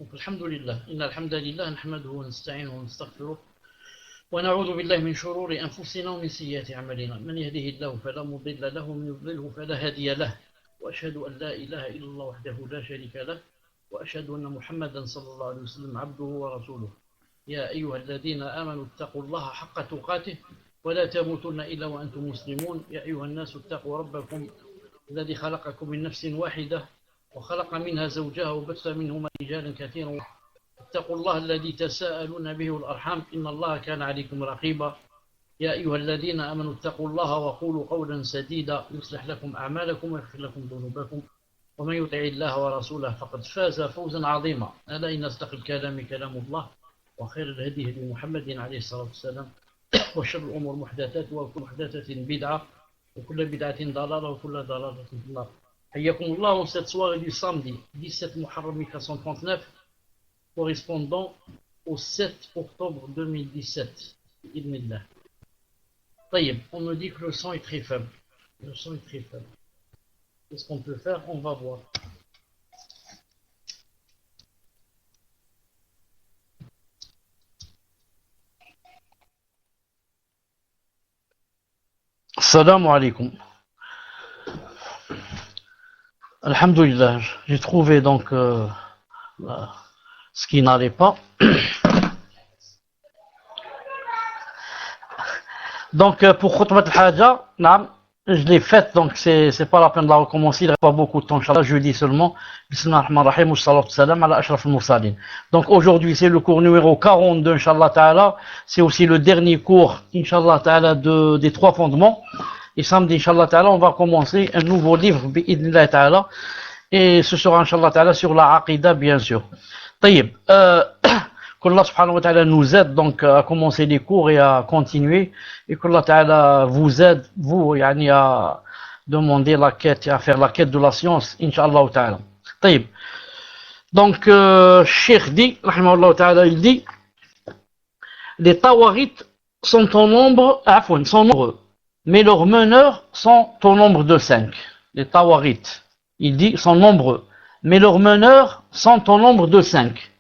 الحمد لله إن الحمد لله نحمده ونستعينه ونستغفره ونعوذ بالله من شرور أنفسنا ومن سيئات أعمالنا من يهده الله فلا مضل له ومن يضلله فلا هادي له وأشهد أن لا إله إلا الله وحده لا شريك له وأشهد أن محمدا صلى الله عليه وسلم عبده ورسوله يا أيها الذين آمنوا اتقوا الله حق تقاته ولا تموتن إلا وأنتم مسلمون يا أيها الناس اتقوا ربكم الذي خلقكم من نفس واحدة وخلق منها زوجها وبث منهما رجالا كثيرا اتقوا الله الذي تساءلون به والأرحام إن الله كان عليكم رقيبا يا أيها الذين آمنوا اتقوا الله وقولوا قولا سديدا يصلح لكم أعمالكم ويغفر لكم ذنوبكم ومن يطع الله ورسوله فقد فاز فوزا عظيما ألا إن أصدق الكلام كلام الله وخير الهدي هدي محمد عليه الصلاة والسلام وشر الأمور محدثاتها وكل محدثة بدعة وكل بدعة ضلالة وكل ضلالة في النار. حياكم الله cette soirée du samedi 17 Muharram 1439 correspondant au 7 octobre 2017. Ibnillah. طيب, on me dit que le son est très faible. Le son est très faible. Qu'est-ce qu'on peut faire? On va voir. Assalamu alaikum. Alhamdulillah, j'ai trouvé donc ce qui n'allait pas. Donc pour Khutbat al-Haja, je l'ai faite, donc c'est pas la peine de la recommencer, il n'y a pas beaucoup de temps, Inch'Allah, jeudi seulement. Bismillahirrahmanirrahim, wa salatu salam ala ashraf al-mursalin. Donc aujourd'hui c'est le cours numéro 42, Inch'Allah ta'ala, c'est aussi le dernier cours, Inch'Allah ta'ala, des trois fondements. Et samedi, Inch'Allah ta'ala, on va commencer un nouveau livre, bi'idnillah ta'ala, et ce sera, Inch'Allah ta'ala, sur la Aqidah, bien sûr. Taïb, qu'Allah subhanahu wa ta'ala nous aide donc à commencer les cours et à continuer, et qu'Allah ta'ala vous aide, vous, yani, à demander la quête, à faire la quête de la science, Inch'Allah ta'ala. Taïb. Donc, Cheikh dit, rahimahullah ta'ala, il dit, les tawarites sont en nombre, sont nombreux, mais leurs meneurs sont au nombre de 5. Les tawarites, il dit, sont nombreux, mais leurs meneurs sont au nombre de 5.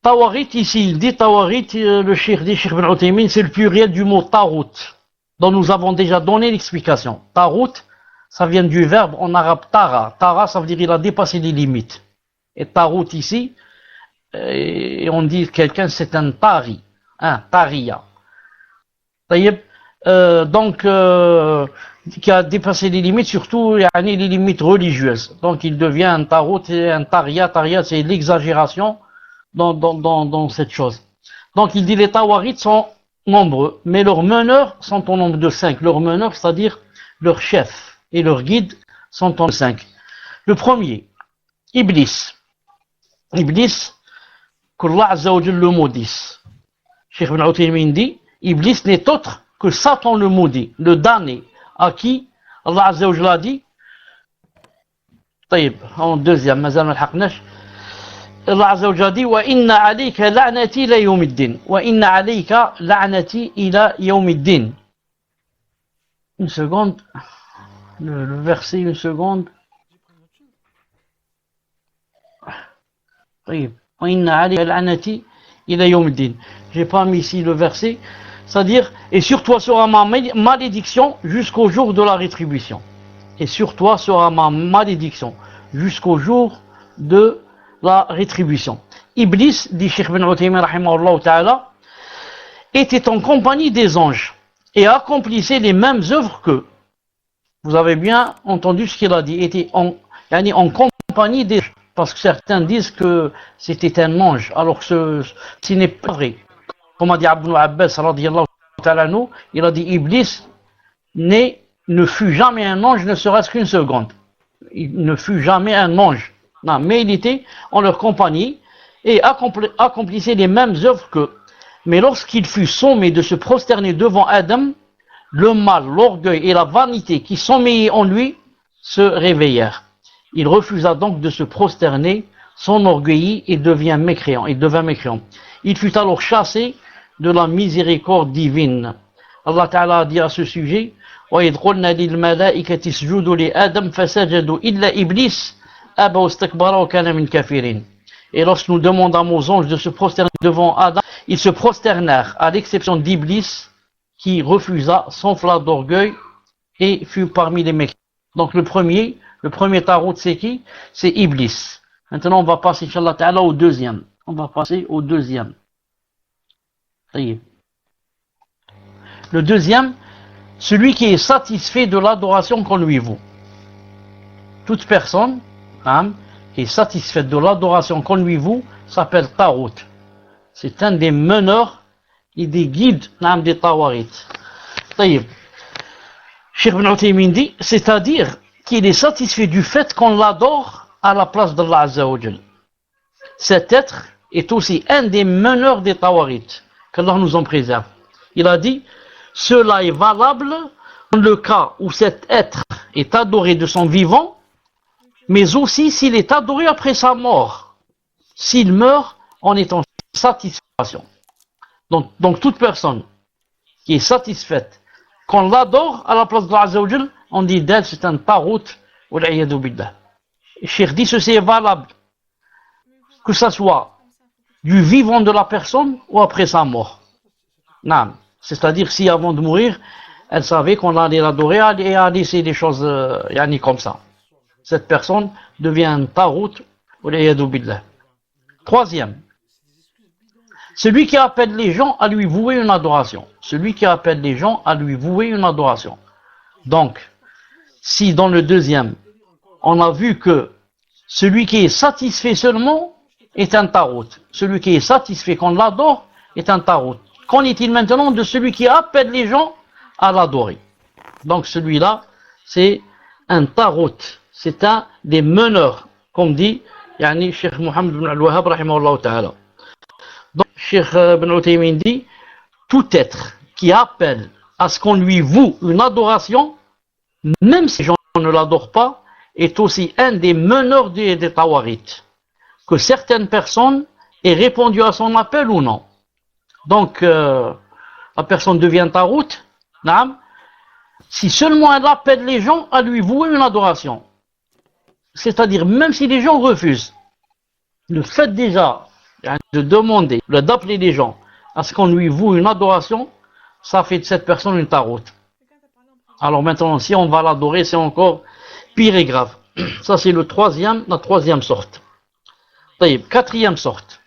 Tawarit, ici, il dit Tawarit, le Cheikh dit, Cheikh Ben Uthaymin, c'est le pluriel du mot Tarut, dont nous avons déjà donné l'explication. Tarut, ça vient du verbe en arabe Tara. Tara, ça veut dire il a dépassé les limites. Et Tarut ici, et on dit quelqu'un c'est un Tari, un Tariya. Donc, qui a dépassé les limites, surtout les limites religieuses. Donc il devient un Tarut et un Tariya. Tariya, c'est l'exagération dans cette chose. Donc il dit les Tawarites sont nombreux, mais leurs meneurs sont au nombre de 5. Leurs meneurs, c'est-à-dire leurs chefs et leurs guides, sont en 5. Le premier, Iblis. Iblis, qu'Allah Azza wa Jalla le maudisse. Cheikh Ibn Uthaymin dit, Iblis n'est autre que Satan le maudit, le damné, à qui Allah Azza wa Jalla a dit, طيب, en deuxième, mazal al-haqnash, Allah Azza wa Jalla dit wa inna alayka la'nati ila yawmiddin wa inna alayka la'nati ila yawmiddin. Une seconde, le verset, une seconde. طيب, wa inna alayka la'nati ila yawmiddin. J'ai pas mis ici le verset, c'est-à-dire, et sur toi sera ma malédiction jusqu'au jour de la rétribution. Et sur toi sera ma malédiction jusqu'au jour de la rétribution. Iblis, dit Cheikh Ben Uthaymin rahimahullah ta'ala, était en compagnie des anges et accomplissait les mêmes œuvres qu'eux. Vous avez bien entendu ce qu'il a dit, était en compagnie des anges, parce que certains disent que c'était un ange, alors que ce n'est pas vrai. Comme a dit Ibn Abbas radiyallahu ta'ala, il a dit Iblis ne fut jamais un ange, ne serait-ce qu'une seconde. Il ne fut jamais un ange. Non, mais il était en leur compagnie et accomplissait les mêmes œuvres qu'eux. Mais lorsqu'il fut sommé de se prosterner devant Adam, le mal, l'orgueil et la vanité qui sommeillaient en lui se réveillèrent. Il refusa donc de se prosterner, s'enorgueillit et devint mécréant. Il fut alors chassé de la miséricorde divine. Allah Ta'ala a dit à ce sujet, وَإِذْ قُلْنَا لِلْمَلَائِكَةِ اسْجُدُوا لِآدَمَ فَسَجَدُوا إِلَّا إِبْلِيسَ أَبَى وَاسْتَكْبَرَ وَكَانَ مِنَ الْكَافِرِينَ. Et lorsque nous demandons aux anges de se prosterner devant Adam, ils se prosternèrent, à l'exception d'Iblis, qui refusa, s'enfla d'orgueil et fut parmi les mécréants. Donc le premier tarot, c'est qui? C'est Iblis. Maintenant, on va passer, Inch'Allah Ta'ala, au deuxième. On va passer au deuxième. Le deuxième, celui qui est satisfait de l'adoration qu'on lui voue. Toute personne qui est satisfaite de l'adoration qu'on lui voue s'appelle Tarot. C'est un des meneurs et des guides des Tawarit. Cheikh Ibn Uthaymin dit, c'est-à-dire qu'il est satisfait du fait qu'on l'adore à la place d'Allah Azza wa Jal. Cet être est aussi un des meneurs des Tawarit, qu'Allah nous en préserve. Il a dit, cela est valable dans le cas où cet être est adoré de son vivant, mais aussi s'il est adoré après sa mort, s'il meurt en étant satisfaction. Donc toute personne qui est satisfaite qu'on l'adore à la place de Azza wa Jal, on dit d'elle c'est un tarot ou l'iyadu billah. Cheikh dit ceci est valable que ça soit du vivant de la personne ou après sa mort. Non. C'est-à-dire si avant de mourir, elle savait qu'on allait l'adorer et a laissé des choses comme ça. Cette personne devient un tarot ou l'iyadu billah. Troisième, celui qui appelle les gens à lui vouer une adoration. Celui qui appelle les gens à lui vouer une adoration. Donc, si dans le deuxième, on a vu que celui qui est satisfait seulement est un tarot. Celui qui est satisfait qu'on l'adore est un tarot. Qu'en est-il maintenant de celui qui appelle les gens à l'adorer? Donc celui-là, c'est un tarot. C'est un des meneurs, comme dit Cheikh Mohammed ibn al-Wahhab rahimahullah ta'ala. Donc Cheikh Ibn Uthaymin dit, tout être qui appelle à ce qu'on lui voue une adoration, même si les gens ne l'adorent pas, est aussi un des meneurs des Tawarit. Que certaines personnes aient répondu à son appel ou non. Donc, la personne devient tarot, si seulement elle appelle les gens à lui vouer une adoration. C'est-à-dire, même si les gens refusent, le fait déjà de demander, d'appeler les gens à ce qu'on lui voue une adoration, ça fait de cette personne une tarot. Alors maintenant, si on va l'adorer, c'est encore pire et grave. Ça, c'est la troisième sorte. Quatrième sorte.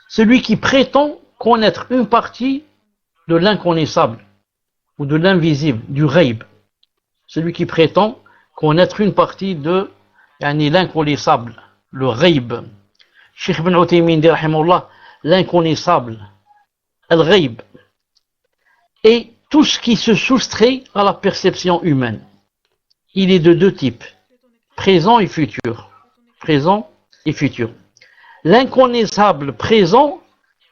Celui qui prétend connaître une partie de l'inconnaissable ou de l'invisible, du ghaib. Celui qui prétend connaître une partie de l'inconnaissable, le ghaib. Cheikh Ibn Uthaymin dit rahimahullah, l'inconnaissable, al-ghaib, et tout ce qui se soustrait à la perception humaine. Il est de deux types, présent et futur. Présent et futur. L'inconnaissable présent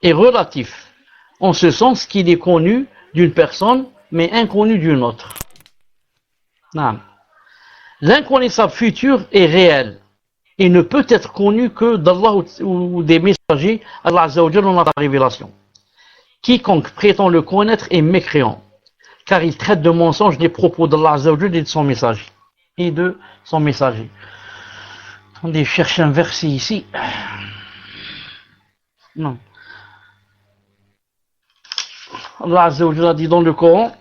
est relatif, en ce sens qu'il est connu d'une personne, mais inconnu d'une autre. Non. L'inconnaissable futur est réel, et ne peut être connu que d'Allah ou des messagers, Allah Azza wa Jalla dans la révélation. Quiconque prétend le connaître est mécréant, car il traite de mensonges des propos d'Allah Azza wa Jalla et de son messager. Attendez, je cherche un verset ici. Non. Allah Azza wa Jalla dit dans le Coran,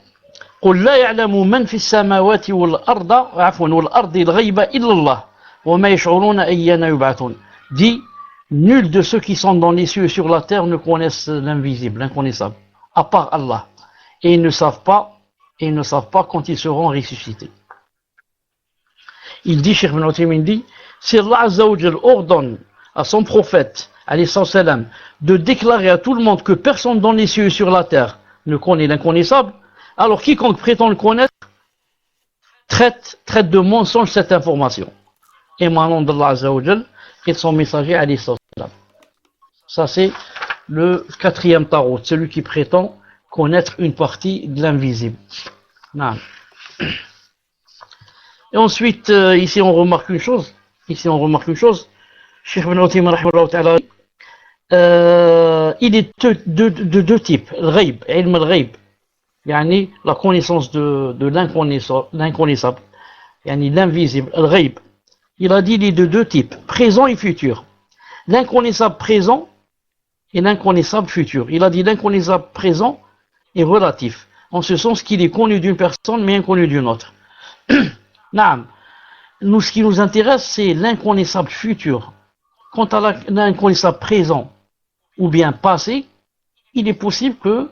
قل لا يعلم من في السماوات والأرض والأرض الغيب إلا الله وما يشعرون أيان يبعثون. Dit, nul de ceux qui sont dans les cieux et sur la terre ne connaissent l'invisible, l'inconnaissable, à part Allah. Et ils ne savent pas quand ils seront ressuscités. Il dit, Cheikh Ibn Uthaymin dit, si Allah Azza wa Jal ordonne à son prophète, alayhi salam, de déclarer à tout le monde que personne dans les cieux et sur la terre ne connaît l'inconnaissable, alors quiconque prétend le connaître traite de mensonge cette information, émanant d'Allah Azza wa Jal et de son messager alayhi salam. Ça c'est le quatrième tarot, celui qui prétend connaître une partie de l'invisible. Non. Et ensuite, ici on remarque une chose. Cheikh Ibn Uthaymin rahimahullah ta'ala, il est de deux types, le ghaib, ilm al-ghaib, la connaissance de l'inconnaissable, l'invisible, le ghaib. Il a dit il est de deux types, présent et futur. l'inconnaissable présent et l'inconnaissable futur. Il a dit l'inconnaissable présent est relatif, en ce sens qu'il est connu d'une personne mais inconnu d'une autre. Naam. Nous, ce qui nous intéresse, c'est l'inconnaissable futur. Quant à l'inconnaissable présent ou bien passé, il est possible que,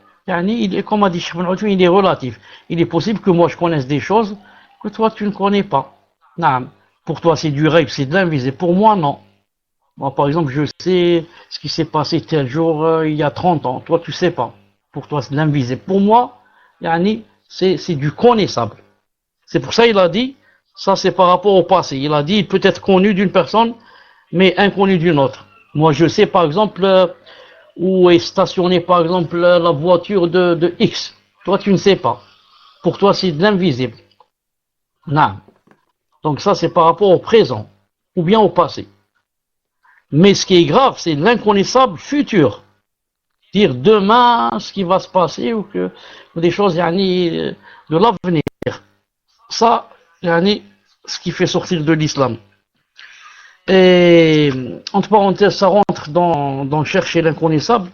comme a dit Cheikh Ibn Uthaymin, il est relatif. Il est possible que moi je connaisse des choses que toi tu ne connais pas. Naam. Pour toi c'est du rêve, c'est de l'invisible. Pour moi non. Moi par exemple je sais ce qui s'est passé tel jour il y a 30 ans. Toi tu sais pas. Pour toi c'est de l'invisible. Pour moi, c'est du connaissable. C'est pour ça qu'il a dit, ça c'est par rapport au passé. Il a dit il peut être connu d'une personne mais inconnu d'une autre. Moi je sais par exemple où est stationnée par exemple la voiture de X. Toi tu ne sais pas. Pour toi c'est de l'invisible. Non. Donc ça c'est par rapport au présent ou bien au passé. Mais ce qui est grave c'est l'inconnaissable futur. Dire demain ce qui va se passer ou des choses de l'avenir. Ça ce qui fait sortir de l'islam. Et entre parenthèses, ça rentre dans chercher l'inconnaissable,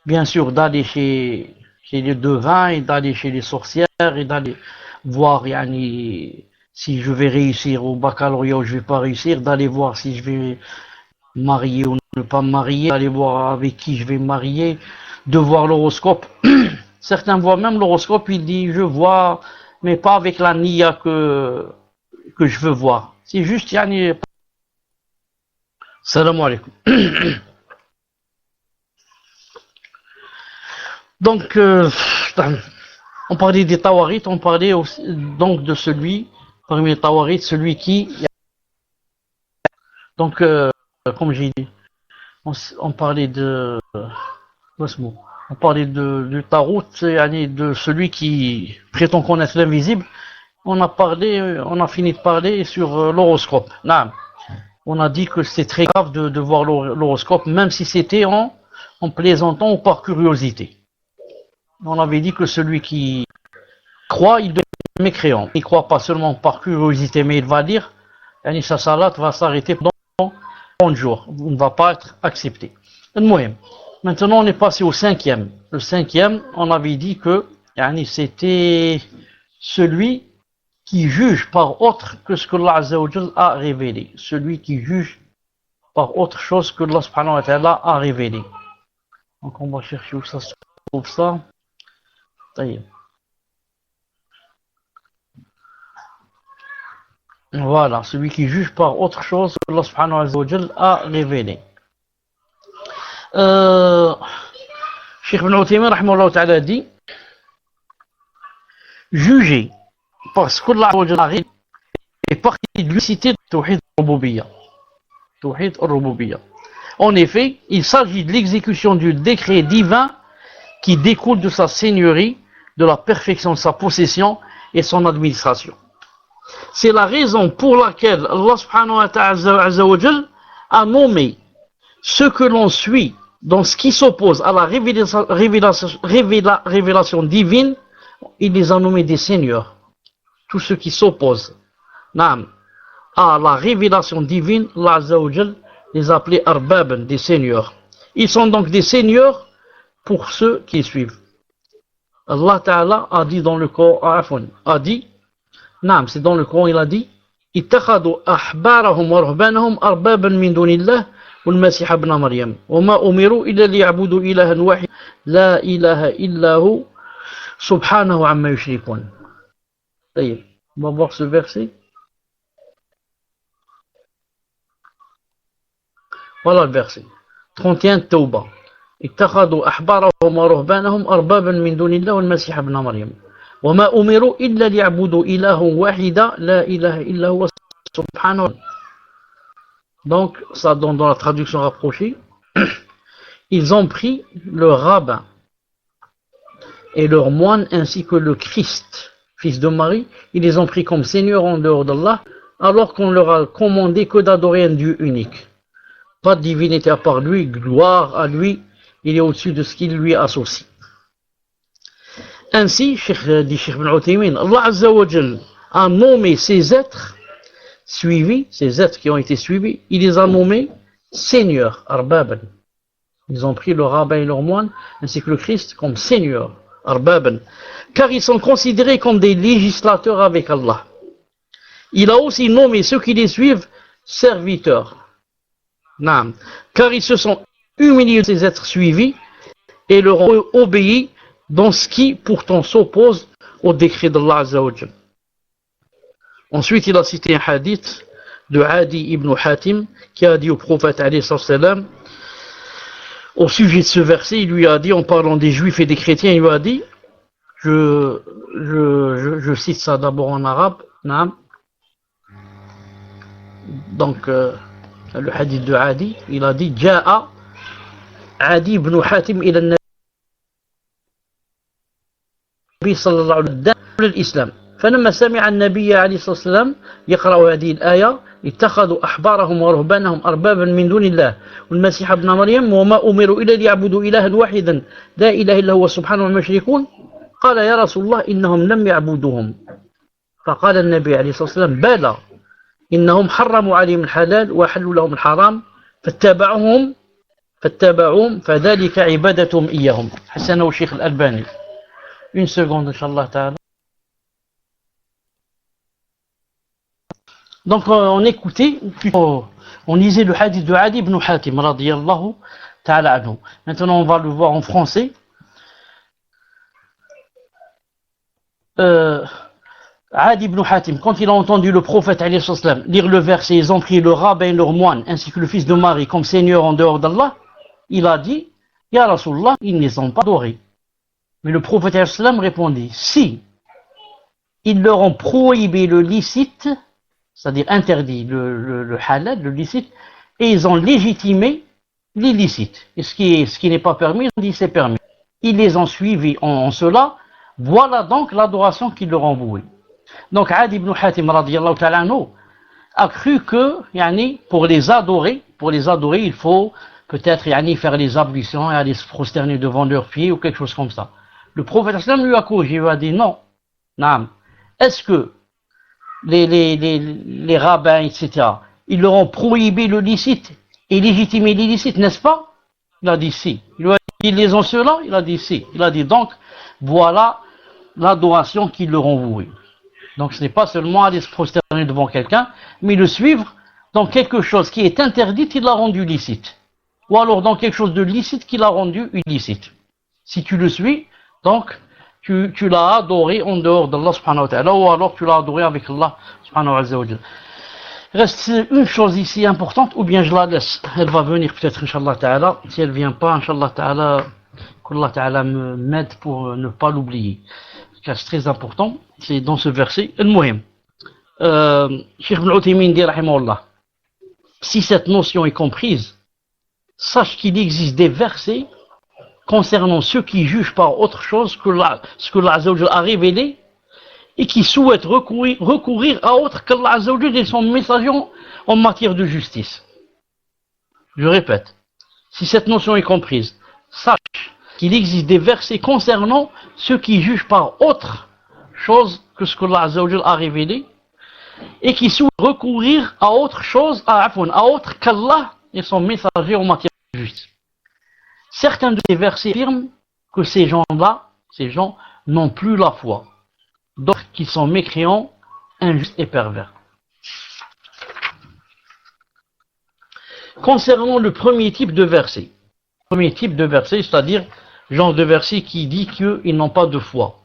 bien sûr, d'aller chez les devins et d'aller chez les sorcières et d'aller voir si je vais réussir au baccalauréat ou je vais pas réussir, d'aller voir si je vais marier ou ne pas me marier, d'aller voir avec qui je vais me marier, de voir l'horoscope. Certains voient même l'horoscope, ils disent je vois, mais pas avec la niya que je veux voir. C'est juste Salam alaikum. Donc, on parlait des tawarit, on parlait aussi, donc de celui, parmi les tawarit, celui qui... Donc, comme j'ai dit, on parlait de... On parlait du tarot, de celui qui prétend connaître l'invisible. On a fini de parler sur l'horoscope. Non. On a dit que c'est très grave de voir l'horoscope, même si c'était en plaisantant ou par curiosité. On avait dit que celui qui croit, il devient mécréant. Il ne croit pas seulement par curiosité, mais il va dire, sa salat va s'arrêter pendant 30 jours. Il ne va pas être accepté. Maintenant, on est passé au cinquième. Le cinquième, on avait dit que c'était celui qui juge par autre que ce que Allah Azza wa Jal a révélé. Celui qui juge par autre chose que Allah Subhanahu wa Ta'ala a révélé. Donc on va chercher où ça se trouve ça. Voilà, celui qui juge par autre chose que Allah Subhanahu wa Jal a révélé. Cheikh Ibn Uthaymin rahimahullah ta'ala dit juger parce que Allah est partie de l'unicité de Tawhid al-Rububiyya. Tawhid al-Rububiyya. En effet, il s'agit de l'exécution du décret divin qui découle de sa seigneurie, de la perfection de sa possession et son administration. C'est la raison pour laquelle Allah subhanahu wa ta'ala a nommé ce que l'on suit dans ce qui s'oppose à la révélation divine, il les a nommés des seigneurs. Tous ceux qui s'opposent à la révélation divine, Allah Azza wa Jal les appelait arbaban, des seigneurs. Ils sont donc des seigneurs pour ceux qui suivent. Allah Ta'ala a dit dans le Coran, c'est dans le Coran, il a dit ittakhadhu ahbarahum wa ruhbanahum arbaban min dunillah wal masih ibn Maryam wa ma umiru illa liya'budu ilahan wahid la ilaha illa hu subhanahu amma yushrikun. On va voir ce verset. Voilà le verset. 31 Tawbah. اتخذوا أحبارهم ورهبانهم أربابا من دون الله والمسيح ابن مريم وما أمروا إلا ليعبدوا إله واحدا لا إله إلا هو سبحانه. Donc, ça donne dans la traduction rapprochée, ils ont pris le rabbin et leur moine ainsi que le Christ, fils de Marie, ils les ont pris comme seigneurs en dehors d'Allah, alors qu'on leur a commandé que d'adorer un Dieu unique. Pas de divinité à part lui, gloire à lui, il est au-dessus de ce qu'il lui associe. Ainsi, dit Cheikh Ibn Uthaymin, Allah Azza wa Jal a nommé ces êtres suivis, ces êtres qui ont été suivis, il les a nommés seigneurs, arbaban. Ils ont pris le rabbin et leur moine, ainsi que le Christ, comme seigneurs, arbaban. Car ils sont considérés comme des législateurs avec Allah. Il a aussi nommé ceux qui les suivent serviteurs. Naam. Car ils se sont humiliés de ces êtres suivis et leur ont obéi dans ce qui pourtant s'oppose au décret d'Allah Azza wa Jal. Ensuite, il a cité un hadith de Adi ibn Hatim qui a dit au prophète alayhi salam, au sujet de ce verset, il lui a dit, en parlant des juifs et des chrétiens, il lui a dit, je cite ça d'abord en arabe, naam. Donc, le hadith de Adi, il a dit, Ja'a Adi ibn Hatim ila al-Nabi sallallahu alayhi wa sallam l'islam. فلما سمع النبي عليه الصلاة والسلام يقرأ هذه الآية اتخذوا أحبارهم ورهبانهم أربابا من دون الله والمسيح ابن مريم وما أمروا إلا ليعبدوا إلها واحدا لا إله إلا هو سبحانه وما يشركون قال يا رسول الله إنهم لم يعبدوهم فقال النبي عليه الصلاة والسلام بلى إنهم حرموا عليهم الحلال وحلوا لهم الحرام فاتبعوهم فذلك عبادتهم إياهم. حسنه الشيخ الألباني. Une seconde, Inch'Allah ta'ala. Donc on écoutait, on lisait le hadith de Adi ibn Hatim radiyallahu ta'ala anhu. Maintenant on va le voir en français. Adi ibn Hatim, quand il a entendu le prophète alayhi salam lire le verset, ils ont pris le rabbin et leur moine ainsi que le fils de Marie comme seigneur en dehors d'Allah, il a dit, Ya Rasulullah, ils ne les ont pas adorés. Mais le prophète alayhi salam répondit, si ils leur ont prohibé le licite, c'est-à-dire interdit le halal, le licite, et ils ont légitimé l'illicite. Et ce qui n'est pas permis, on dit c'est permis. Ils les ont suivis en cela, voilà donc l'adoration qu'ils leur ont vouée. Donc Adi ibn Hatim radiyallahu ta'ala anhu a cru que pour les adorer, il faut peut-être faire les ablutions et aller se prosterner devant leurs pieds ou quelque chose comme ça. Le prophète sallam lui a corrigé, il lui a dit non. Naam. Est-ce que les rabbins, etc., ils leur ont prohibé le licite et légitimé l'illicite, n'est-ce pas? Il a dit si. Il lui a dit, ils les ont ceux-là? Il a dit si. Il a dit donc, voilà l'adoration qu'ils leur ont vouée. Donc ce n'est pas seulement aller se prosterner devant quelqu'un, mais le suivre dans quelque chose qui est interdit, il l'a rendu licite. Ou alors dans quelque chose de licite qu'il a rendu illicite. Si tu le suis, donc tu l'as adoré en dehors d'Allah subhanahu wa ta'ala, ou alors tu l'as adoré avec Allah subhanahu wa ta'ala. Reste une chose ici importante, ou bien je la laisse. Elle va venir peut-être, Inch'Allah ta'ala. Si elle ne vient pas, Inch'Allah ta'ala, qu'Allah ta'ala m'aide pour ne pas l'oublier. Car c'est très important, c'est dans ce verset. Al-Muhim. Cheikh Ibn Uthaymin dit, rahimahullah, si cette notion est comprise, sache qu'il existe des versets concernant ceux qui jugent par autre chose que ce que Allah a révélé et qui souhaitent recourir à autre qu'Allah et son messager en matière de justice. Je répète, si cette notion est comprise, sache qu'il existe des versets concernant ceux qui jugent par autre chose que ce que Allah a révélé et qui souhaitent recourir à autre chose, à autre qu'Allah et son messager en matière de justice. Certains de ces versets affirment que ces gens n'ont plus la foi, d'autres qui sont mécréants, injustes et pervers. Concernant le premier type de verset, c'est-à-dire genre de verset qui dit qu'ils n'ont pas de foi,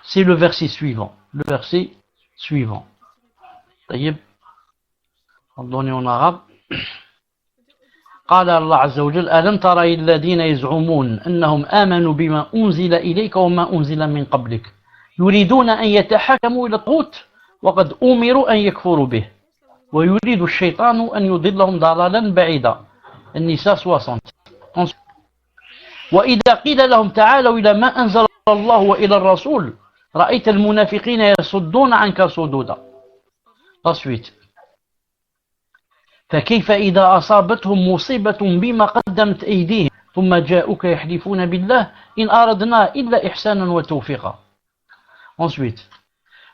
c'est le verset suivant. Taïeb, on va donner en arabe. قال الله عز وجل ألم تر الذين يزعمون أنهم آمنوا بما أنزل إليك وما أنزل من قبلك يريدون أن يتحكموا إلى الطاغوت وقد أمروا أن يكفروا به ويريد الشيطان أن يضلهم ضلالا بعيدا. النساء 60. وإذا قيل لهم تعالوا إلى ما أنزل الله وإلى الرسول رأيت المنافقين يصدون عنك صدودا. Ensuite, فكيف إذا أصابتهم مصيبة بما قدمت أيديهم ثم جاءوك يحلفون بالله إن أردنا إلا إحسانا وتوفيقا. Ensuite,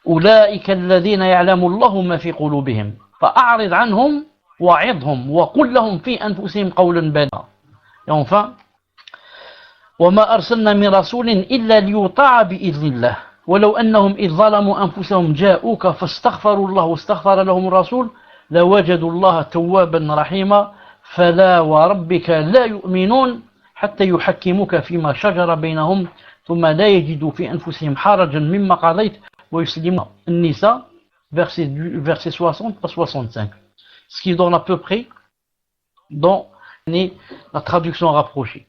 أولئك الذين يعلم الله ما في قلوبهم فأعرض عنهم وعظهم وقل لهم في أنفسهم قولا بليغا. Et enfin, وما أرسلنا من رسول إلا ليطاع بإذن الله ولو أنهم إذ ظلموا أنفسهم جاءوك فاستغفروا الله واستغفر لهم الرسول لوجدوا الله توابا رحيما فلا وربك لا يؤمنون حتى يحكموك فيما شجر بينهم ثم لا يجدوا في أنفسهم حرجا مما قضيت ويسلموا. النساء verset 60 à 65, ce qui donne à peu près dans la traduction rapprochée.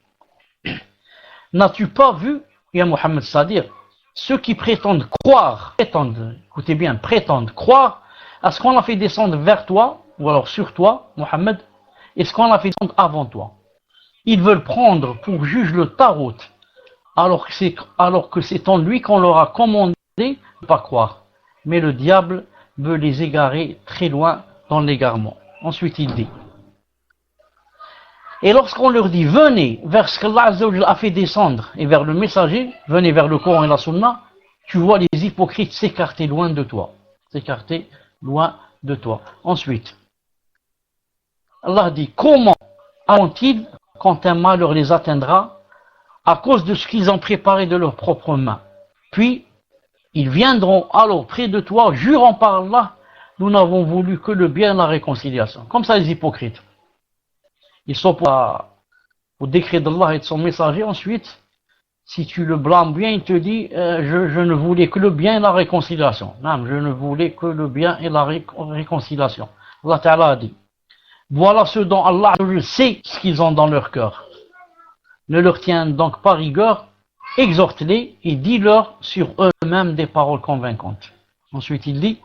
N'as-tu pas vu, ya Mohammed, c'est-à-dire ceux qui prétendent croire, écoutez bien, prétendent croire à ce qu'on a fait descendre vers toi, ou alors sur toi, Mohammed, et ce qu'on a fait descendre avant toi. Ils veulent prendre pour juge le Tarot, alors que c'est en lui qu'on leur a commandé de ne pas croire. Mais le diable veut les égarer très loin dans l'égarement. Ensuite il dit, et lorsqu'on leur dit venez vers ce qu'Allah Azza wa Jalla a fait descendre et vers le messager, venez vers le Coran et la Sunna, tu vois les hypocrites s'écarter loin de toi. S'écarter loin de toi. Ensuite, Allah dit, comment allons-ils quand un malheur les atteindra à cause de ce qu'ils ont préparé de leurs propres mains? Puis, ils viendront alors près de toi, jurant par Allah, nous n'avons voulu que le bien et la réconciliation. Comme ça les hypocrites. Ils sont au décret d'Allah et de son messager. Ensuite, si tu le blâmes bien, il te dit je ne voulais que le bien et la réconciliation. Non, je ne voulais que le bien et la réconciliation. Allah Ta'ala a dit, voilà ce dont Allah sait ce qu'ils ont dans leur cœur. Ne leur tiens donc pas rigueur, exhorte-les et dis-leur sur eux-mêmes des paroles convaincantes. Ensuite il dit,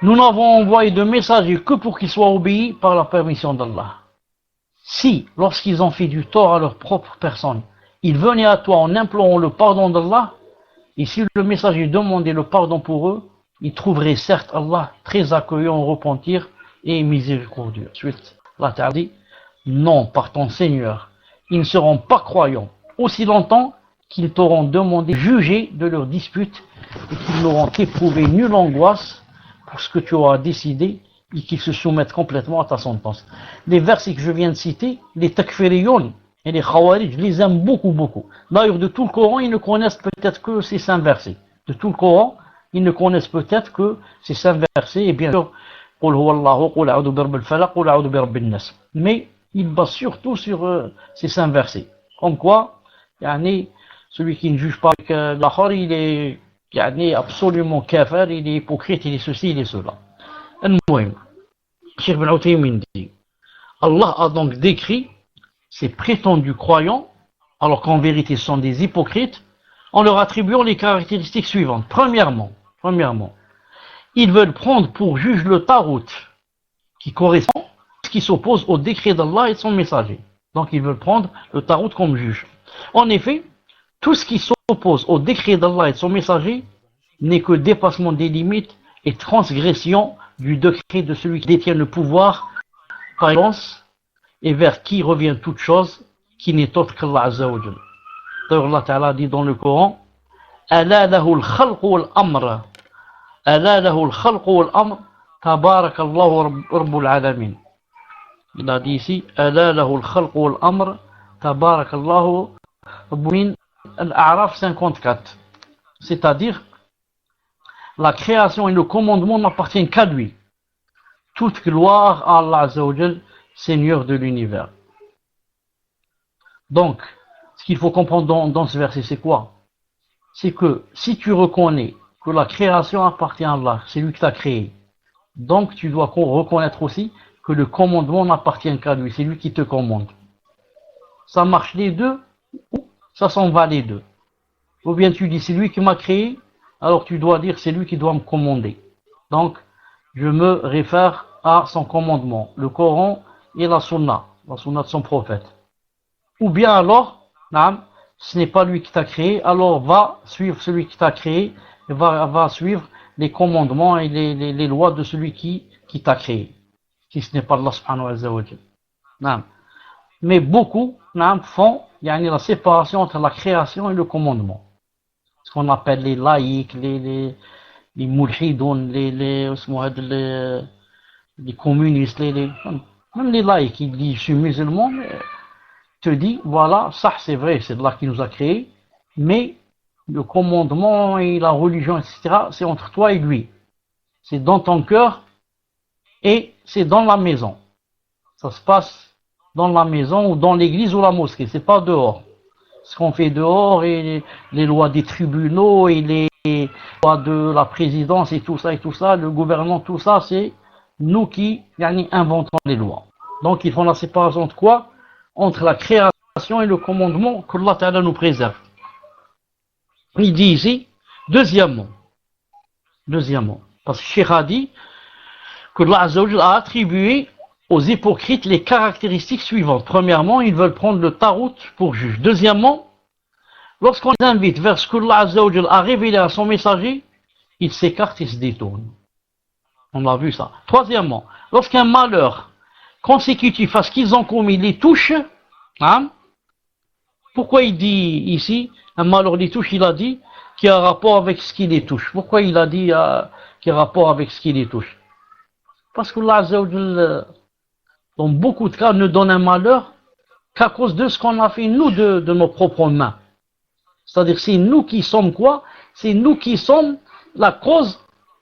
nous n'avons envoyé de messagers que pour qu'ils soient obéis par la permission d'Allah. Si, lorsqu'ils ont fait du tort à leur propre personne, ils venaient à toi en implorant le pardon d'Allah, et si le messager demandait le pardon pour eux, ils trouveraient certes Allah très accueillant au repentir et miséricordieux. Ensuite, Allah t'a dit, non, par ton Seigneur, ils ne seront pas croyants, aussi longtemps qu'ils t'auront demandé de juger de leurs disputes et qu'ils n'auront éprouvé nulle angoisse pour ce que tu auras décidé et qu'ils se soumettent complètement à ta sentence. Les versets que je viens de citer, les takfiriyoun et les khawarij, je les aime beaucoup, beaucoup. D'ailleurs, de tout le Coran, ils ne connaissent peut-être que ces 5 versets. De tout le Coran, ils ne connaissent peut-être que ces 5 versets, et bien sûr, mais ils basent surtout sur ces 5 versets. Comme quoi, celui qui ne juge pas avec l'Akhar, il est absolument kafir, il est hypocrite, il est ceci, il est cela. Cheikh Ibn Uthaymin dit, Allah a donc décrit ces prétendus croyants, alors qu'en vérité ce sont des hypocrites, en leur attribuant les caractéristiques suivantes. Premièrement, ils veulent prendre pour juge le Tarot, qui correspond à ce qui s'oppose au décret d'Allah et de son messager. Donc ils veulent prendre le Tarot comme juge. En effet, tout ce qui s'oppose au décret d'Allah et de son messager n'est que dépassement des limites et transgression du décret de celui qui détient le pouvoir par excellence et vers qui revient toute chose qui n'est autre qu'Allah Azza wa Jal. D'ailleurs, Allah Ta'ala dit dans le Coran, Ala lahu al-khalq wal-amr. Ala lahu al-khalq wal-amr. Tabarakallahu rabbul alamin. Il a dit ici, Ala lahu al-khalq wal-amr. Tabarakallahu rabbul alamin. Al-A'raf 54. C'est-à-dire, la création et le commandement n'appartiennent qu'à lui. Toute gloire à Allah Azza wa Jal, Seigneur de l'univers. Donc, ce qu'il faut comprendre dans ce verset, c'est quoi? C'est que si tu reconnais que la création appartient à Allah, c'est lui qui t'a créé, donc tu dois reconnaître aussi que le commandement n'appartient qu'à lui, c'est lui qui te commande. Ça marche les deux, ou ça s'en va les deux. Ou bien tu dis c'est lui qui m'a créé, alors tu dois dire c'est lui qui doit me commander. Donc, je me réfère à son commandement, le Coran et la Sunna de son prophète. Ou bien alors, ce n'est pas lui qui t'a créé, alors va suivre celui qui t'a créé, et va suivre les commandements et les lois de celui qui t'a créé. Si ce n'est pas Allah subhanahu wa ta'ala. Mais beaucoup font la séparation entre la création et le commandement. Ce qu'on appelle les laïcs, les mulhidoun, les communistes, même les laïcs qui disent je suis musulman, te dit voilà, ça c'est vrai, c'est Allah qui nous a créés, mais le commandement et la religion, etc., c'est entre toi et lui. C'est dans ton cœur et c'est dans la maison. Ça se passe dans la maison ou dans l'église ou la mosquée, c'est pas dehors. Ce qu'on fait dehors et les lois des tribunaux et les lois de la présidence et tout ça, le gouvernement, tout ça, c'est nous qui inventons les lois. Donc ils font la séparation entre quoi? Entre la création et le commandement qu'Allah Ta'ala nous préserve. Il dit ici, deuxièmement, parce que Cheikh a dit que Allah Azza wa Jalla a attribué aux hypocrites les caractéristiques suivantes. Premièrement, ils veulent prendre le tarout pour juge. Deuxièmement, lorsqu'on les invite vers ce que Allah Azza wa Jalla a révélé à son messager, ils s'écartent et se détournent. On a vu ça. Troisièmement, lorsqu'un malheur consécutif à ce qu'ils ont commis les touche, hein, pourquoi il dit ici, un malheur les touche, il a dit qu'il y a un rapport avec ce qui les touche. Pourquoi il a dit qu'il y a un rapport avec ce qui les touche? Parce que Allah Azza wa Jalla, dans beaucoup de cas, ne donne un malheur qu'à cause de ce qu'on a fait, nous, de nos propres mains. C'est-à-dire, c'est nous qui sommes quoi? C'est nous qui sommes la cause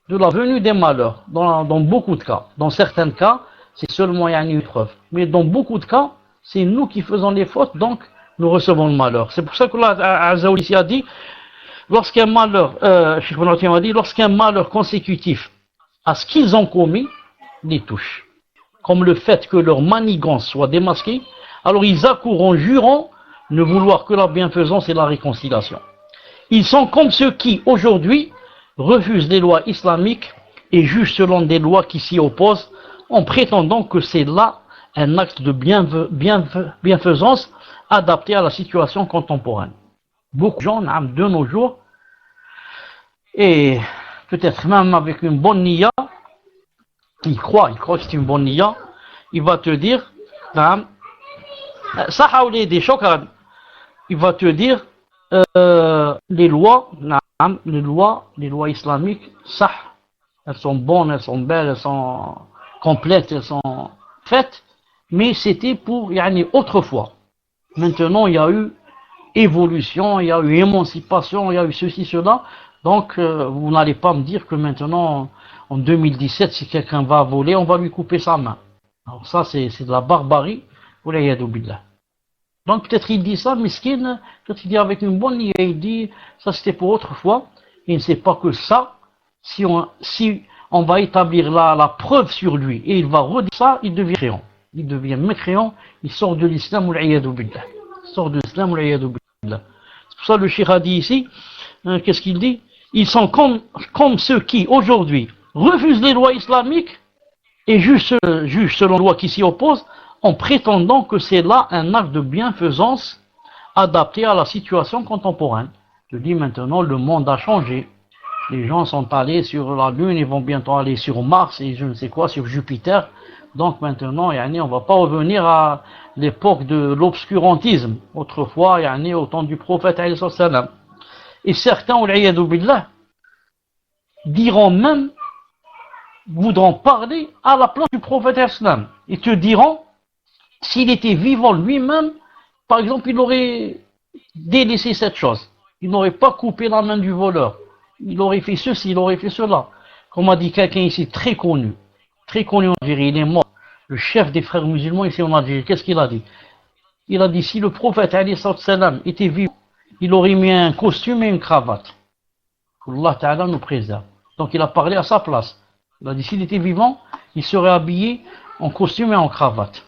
de la venue des malheurs, dans beaucoup de cas. Dans certains cas, c'est seulement une preuve. Mais dans beaucoup de cas, c'est nous qui faisons les fautes, donc nous recevons le malheur. C'est pour ça que Allah Azza wa Jalla a dit, lorsqu'un malheur, lorsqu'un malheur consécutif à ce qu'ils ont commis les touche, comme le fait que leur manigance soit démasquée, alors ils accourent en jurant ne vouloir que la bienfaisance et la réconciliation. Ils sont comme ceux qui, aujourd'hui, refusent les lois islamiques et jugent selon des lois qui s'y opposent, en prétendant que c'est là un acte de bienfaisance adapté à la situation contemporaine. Beaucoup de gens, de nos jours, et peut-être même avec une bonne niya, il croit que c'est une bonne niya, il va te dire, il va te dire, les lois islamiques, ça, elles sont bonnes, elles sont belles, elles sont complètes, elles sont faites, mais c'était pour autrefois. Maintenant, il y a eu évolution, il y a eu émancipation, il y a eu ceci, cela. Donc, vous n'allez pas me dire que maintenant, en 2017, si quelqu'un va voler, on va lui couper sa main. Alors ça, c'est de la barbarie. Donc peut-être il dit ça, miskin, peut-être il dit avec une bonne idée, il dit, ça c'était pour autrefois. Il ne sait pas que ça, si on va établir la preuve sur lui, et il va redire ça, il devient mécréant. Il devient mécréant, il sort de l'islam ou l'iyadu billah. Il sort de l'islam ou l'iyadu billah. C'est pour ça que le Cheikh a dit ici, qu'est-ce qu'il dit? Ils sont comme ceux qui, aujourd'hui, refusent les lois islamiques et jugent selon les lois qui s'y opposent, en prétendant que c'est là un acte de bienfaisance adapté à la situation contemporaine. Je dis maintenant, le monde a changé. Les gens sont allés sur la Lune, ils vont bientôt aller sur Mars et je ne sais quoi, sur Jupiter. Donc maintenant, on ne va pas revenir à l'époque de l'obscurantisme. Autrefois, au temps du prophète, et certains, diront même, voudront parler à la place du prophète islam. Ils te diront, s'il était vivant lui-même, par exemple, il aurait délaissé cette chose. Il n'aurait pas coupé la main du voleur. Il aurait fait ceci, il aurait fait cela. Comme a dit quelqu'un ici, très connu en Algérie, il est mort. Le chef des frères musulmans ici en Algérie, qu'est-ce qu'il a dit? Il a dit, si le prophète était vivant, il aurait mis un costume et une cravate. Allah Ta'ala nous préserve. Donc il a parlé à sa place. Il a dit, s'il était vivant, il serait habillé en costume et en cravate.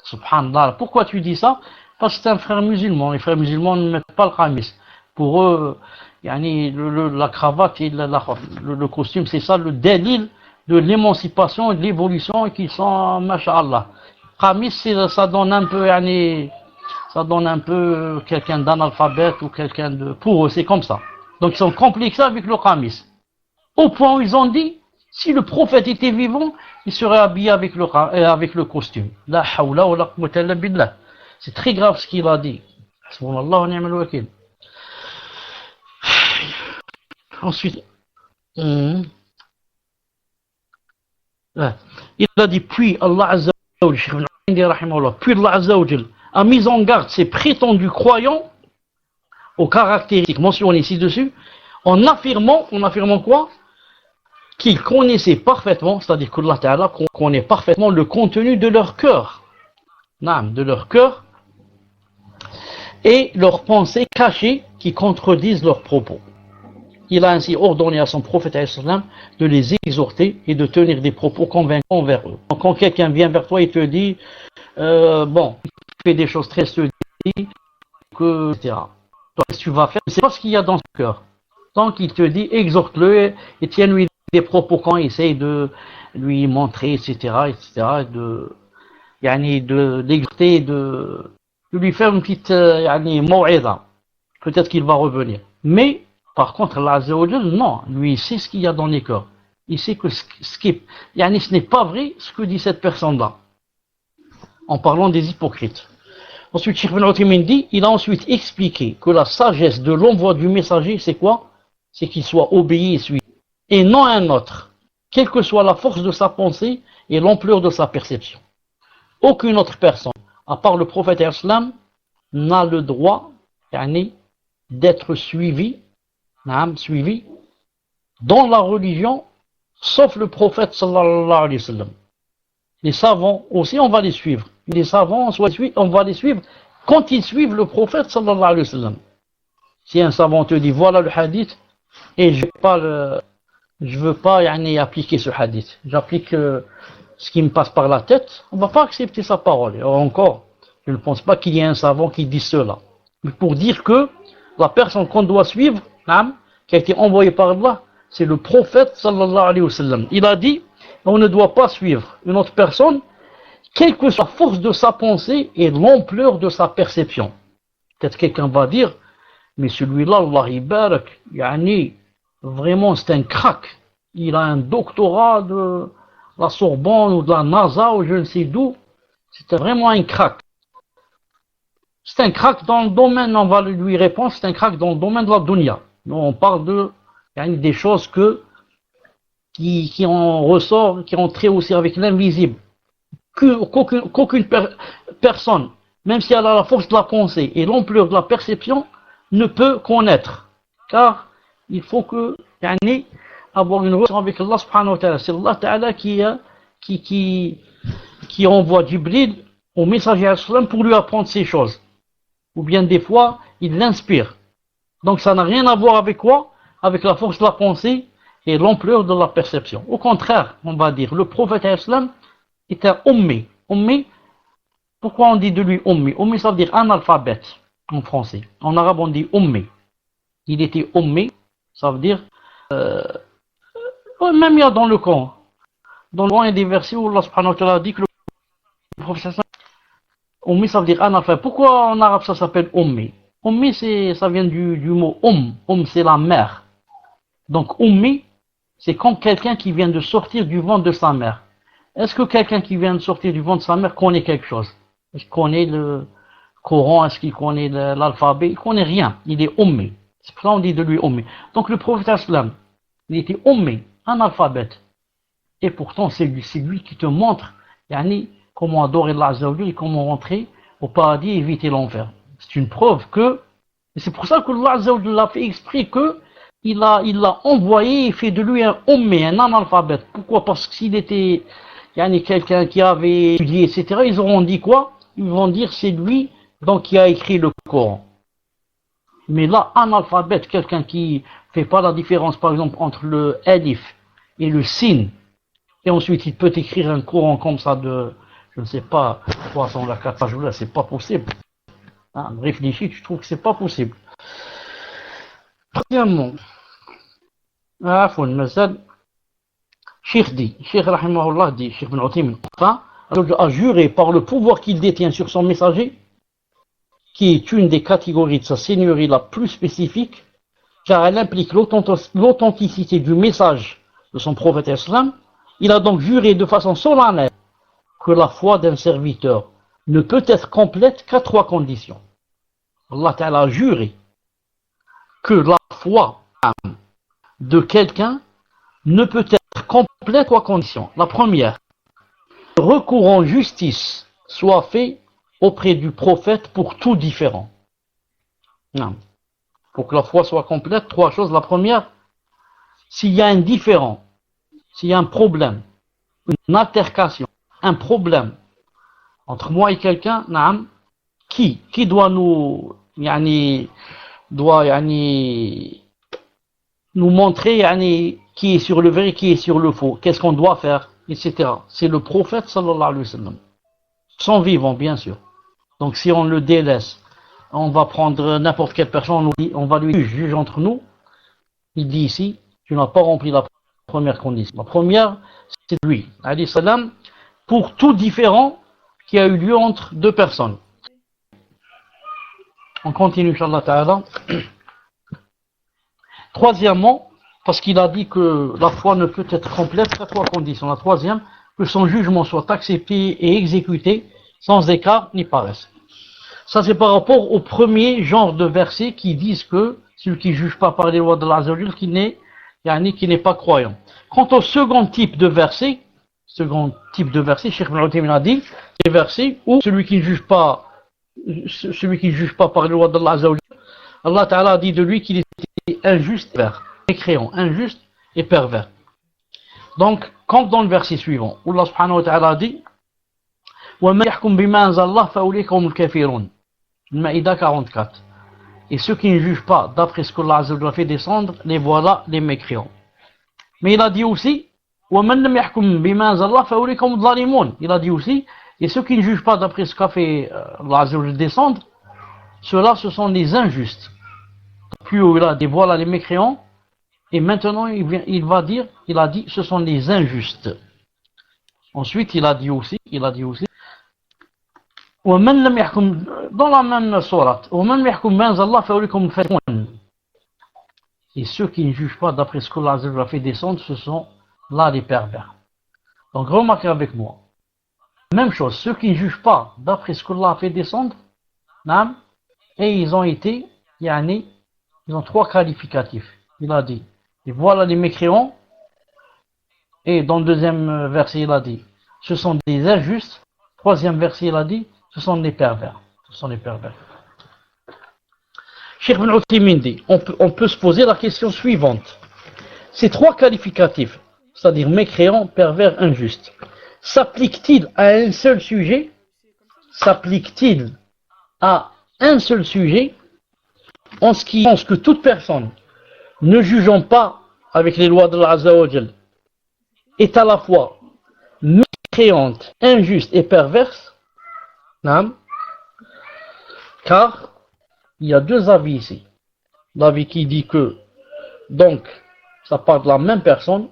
Subhanallah. Pourquoi tu dis ça? Parce que c'est un frère musulman. Les frères musulmans ne mettent pas le khamis. Pour eux, la cravate et le costume, c'est ça le délil de l'émancipation et de l'évolution et qu'ils sont, masha'Allah. Khamis, ça donne un peu quelqu'un d'analphabète ou quelqu'un de... Pour eux, c'est comme ça. Donc ils sont complexés avec le khamis. Au point où ils ont dit, si le prophète était vivant, il serait habillé avec le costume. La hawla wa la quwwata illa billah. C'est très grave ce qu'il a dit. Subhanallah wa ni'mal wakil. Ensuite, Il a dit, puis Allah Azza wa Jal, puis Allah Azza wa Jal a mis en garde ses prétendus croyants aux caractéristiques mentionnées ci-dessus, en affirmant quoi? Qu'ils connaissaient parfaitement, c'est-à-dire qu'Allah Ta'ala connaît parfaitement le contenu de leur cœur, de leur cœur, et leurs pensées cachées qui contredisent leurs propos. Il a ainsi ordonné à son prophète de les exhorter et de tenir des propos convaincants envers eux. Donc, quand quelqu'un vient vers toi et te dit bon, tu fais des choses très studies, etc. Donc, qu'est-ce que tu vas faire? C'est pas ce qu'il y a dans son cœur. Donc, il te dit, exhorte-le et tiens-lui des propos quand il essaye de lui montrer, etc., de l'exhorter, de lui faire une petite maw'idha. Peut-être qu'il va revenir. Mais, par contre, Allah Azza wa Jal, non, lui, il sait ce qu'il y a dans les cœurs. Il sait que ce n'est pas vrai ce que dit cette personne-là. En parlant des hypocrites. Ensuite, Cheikh Ibn Uthaymin dit, il a ensuite expliqué que la sagesse de l'envoi du messager, c'est quoi? C'est qu'il soit obéi et suivi. Et non un autre, quelle que soit la force de sa pensée et l'ampleur de sa perception. Aucune autre personne, à part le prophète islam, n'a le droit d'être suivi dans la religion, sauf le prophète sallallahu alayhi wa sallam. Les savants aussi, on va les suivre. Les savants, on va les suivre quand ils suivent le prophète sallallahu alayhi wa sallam. Si un savant te dit, voilà le hadith, et je veux pas appliquer ce hadith, j'applique ce qui me passe par la tête, on ne va pas accepter sa parole. Et encore, je ne pense pas qu'il y ait un savant qui dise cela. Mais pour dire que la personne qu'on doit suivre, qui a été envoyée par Allah, c'est le prophète sallallahu alayhi wa sallam. Il a dit, on ne doit pas suivre une autre personne, quelle que soit la force de sa pensée et l'ampleur de sa perception. Peut-être quelqu'un va dire, mais celui-là, Allah ibarak, vraiment c'est un crack. Il a un doctorat de la Sorbonne ou de la NASA ou je ne sais d'où. C'est vraiment un crack. C'est un crack dans le domaine, on va lui répondre, c'est un crack dans le domaine de la dunya. On parle des choses qui en ressort, qui ont trait aussi avec l'invisible. Qu'aucune personne, même si elle a la force de la pensée et l'ampleur de la perception, ne peut connaître. Car il faut que avoir une relation avec Allah subhanahu wa ta'ala. C'est Allah ta'ala qui envoie Jibril au messager pour lui apprendre ces choses. Ou bien des fois, il l'inspire. Donc ça n'a rien à voir avec quoi? Avec la force de la pensée et l'ampleur de la perception. Au contraire, on va dire, le prophète islam est un ummi. Ummi, pourquoi on dit de lui ummi? Ummi, ça veut dire analphabète en français. En arabe, on dit ummi. Il était ummi, ça veut dire, même il y a dans le Coran. Dans le Coran, il y a des versets où Allah subhanahu wa ta'ala dit que le prophète ummi, ça veut dire analphabète. Pourquoi en arabe ça s'appelle ummi? Ummi, ça vient du mot c'est la mère. Donc ummi, c'est comme quelqu'un qui vient de sortir du ventre de sa mère. Est-ce que quelqu'un qui vient de sortir du ventre de sa mère connaît quelque chose? Est-ce qu'il connaît le Coran? Est-ce qu'il connaît l'alphabet? Il connaît rien. Il est ummi. C'est pour ça qu'on dit de lui ummi. Donc le prophète islam, il était ummi, analphabète. Et pourtant, c'est lui qui te montre comment adorer Allah Azza wa Jalla et comment rentrer au paradis et éviter l'enfer. C'est une preuve que, et c'est pour ça que Allah Azza wa Jalla a fait exprès que il l'a envoyé et fait de lui un ummi, un analphabète. Pourquoi? Parce que s'il était quelqu'un qui avait étudié, etc., ils auront dit quoi? Ils vont dire c'est lui donc qui a écrit le Coran. Mais là, analphabète, quelqu'un qui fait pas la différence, par exemple, entre le alif et le sin, et ensuite il peut écrire un Coran comme ça de, je ne sais pas, 300 la 4 pages, là, c'est pas possible. Réfléchis, tu trouves que c'est pas possible. Troisièmement, Cheikh rahimahullah dit, Cheikh Ibn Uthaymin, a juré par le pouvoir qu'il détient sur son messager, qui est une des catégories de sa seigneurie la plus spécifique, car elle implique l'authenticité du message de son prophète islam. Il a donc juré de façon solennelle que la foi d'un serviteur ne peut être complète qu'à 3 conditions. Allah Ta'ala a juré que la foi de quelqu'un ne peut être complète qu'à condition. La première, le recours en justice soit fait auprès du prophète pour tout différent. Non. Pour que la foi soit complète, trois choses. La première, s'il y a un différent, s'il y a un problème, une altercation, un problème entre moi et quelqu'un, qui doit nous, nous montrer qui est sur le vrai, qui est sur le faux, qu'est-ce qu'on doit faire, etc. C'est le prophète sallallahu alayhi wa sallam. Son vivant, bien sûr. Donc si on le délaisse, on va prendre n'importe quelle personne, on va lui juger entre nous. Il dit ici, tu n'as pas rempli la première condition. La première, c'est lui, alayhi salam, pour tout différent qui a eu lieu entre deux personnes. On continue, Inch'Allah Ta'ala. Troisièmement, parce qu'il a dit que la foi ne peut être complète qu'à trois conditions. La troisième, que son jugement soit accepté et exécuté sans écart ni paresse. Ça, c'est par rapport au premier genre de versets qui disent que celui qui ne juge pas par les lois de l'Azza qui n'est pas croyant. Quant au second type de verset, Cheikh Ibn Uthaymin a dit, les versets où celui qui ne juge pas par les lois de l'Azza Allah Ta'ala a dit de lui qu'il était injuste et pervers, mécréant, injuste et pervers. Donc, comme dans le verset suivant, où Allah Subhanahu wa Ta'ala a dit وَمَنْ يَحْكُمْ بِمَا أَنزَلَ اللَّهُ فَأُولَئِكَ هُمُ الْكَافِرُونَ. Maïda 44. Et ceux qui ne jugent pas d'après ce que Allah Azza wa Jalla fait descendre, les voilà les mécréants. Mais il a dit aussi وَمَنْ لَمْ يَحْكُمْ بِمَا أَنزَلَ اللَّهُ فَأُولَئِكَ هُمُ الظَّالِمُونَ. Il a dit aussi, et ceux qui ne jugent pas d'après ce qu'a fait Allah Azza wa Jalla descendre, ceux-là ce sont les injustes. Plus haut il a dit voilà les mécréants, et maintenant il a dit ce sont les injustes. Ensuite il a dit aussi ومن لم يحكم dans la même sourate ومن لم يحكم بما أنزل الله فأولئك هم الفاسقون. Et ceux qui ne jugent pas d'après ce que Allah a fait descendre, ce sont là les pervers. Donc remarquez avec moi, même chose, ceux qui ne jugent pas d'après ce que Allah a fait descendre, et ils ont trois qualificatifs. Il a dit, et voilà les mécréants, et dans le deuxième verset il a dit, ce sont des injustes. Troisième verset il a dit, ce sont des pervers. Cheikh Ibn Uthaymin dit, on peut se poser la question suivante. Ces trois qualificatifs, c'est-à-dire mécréant, pervers, injuste, s'appliquent-ils à un seul sujet? En ce qui pense que toute personne ne jugeant pas avec les lois de l'Azza wa Jal est à la fois mécréante, injuste et perverse? Car il y a deux avis ici. L'avis qui dit que, donc, ça parle de la même personne.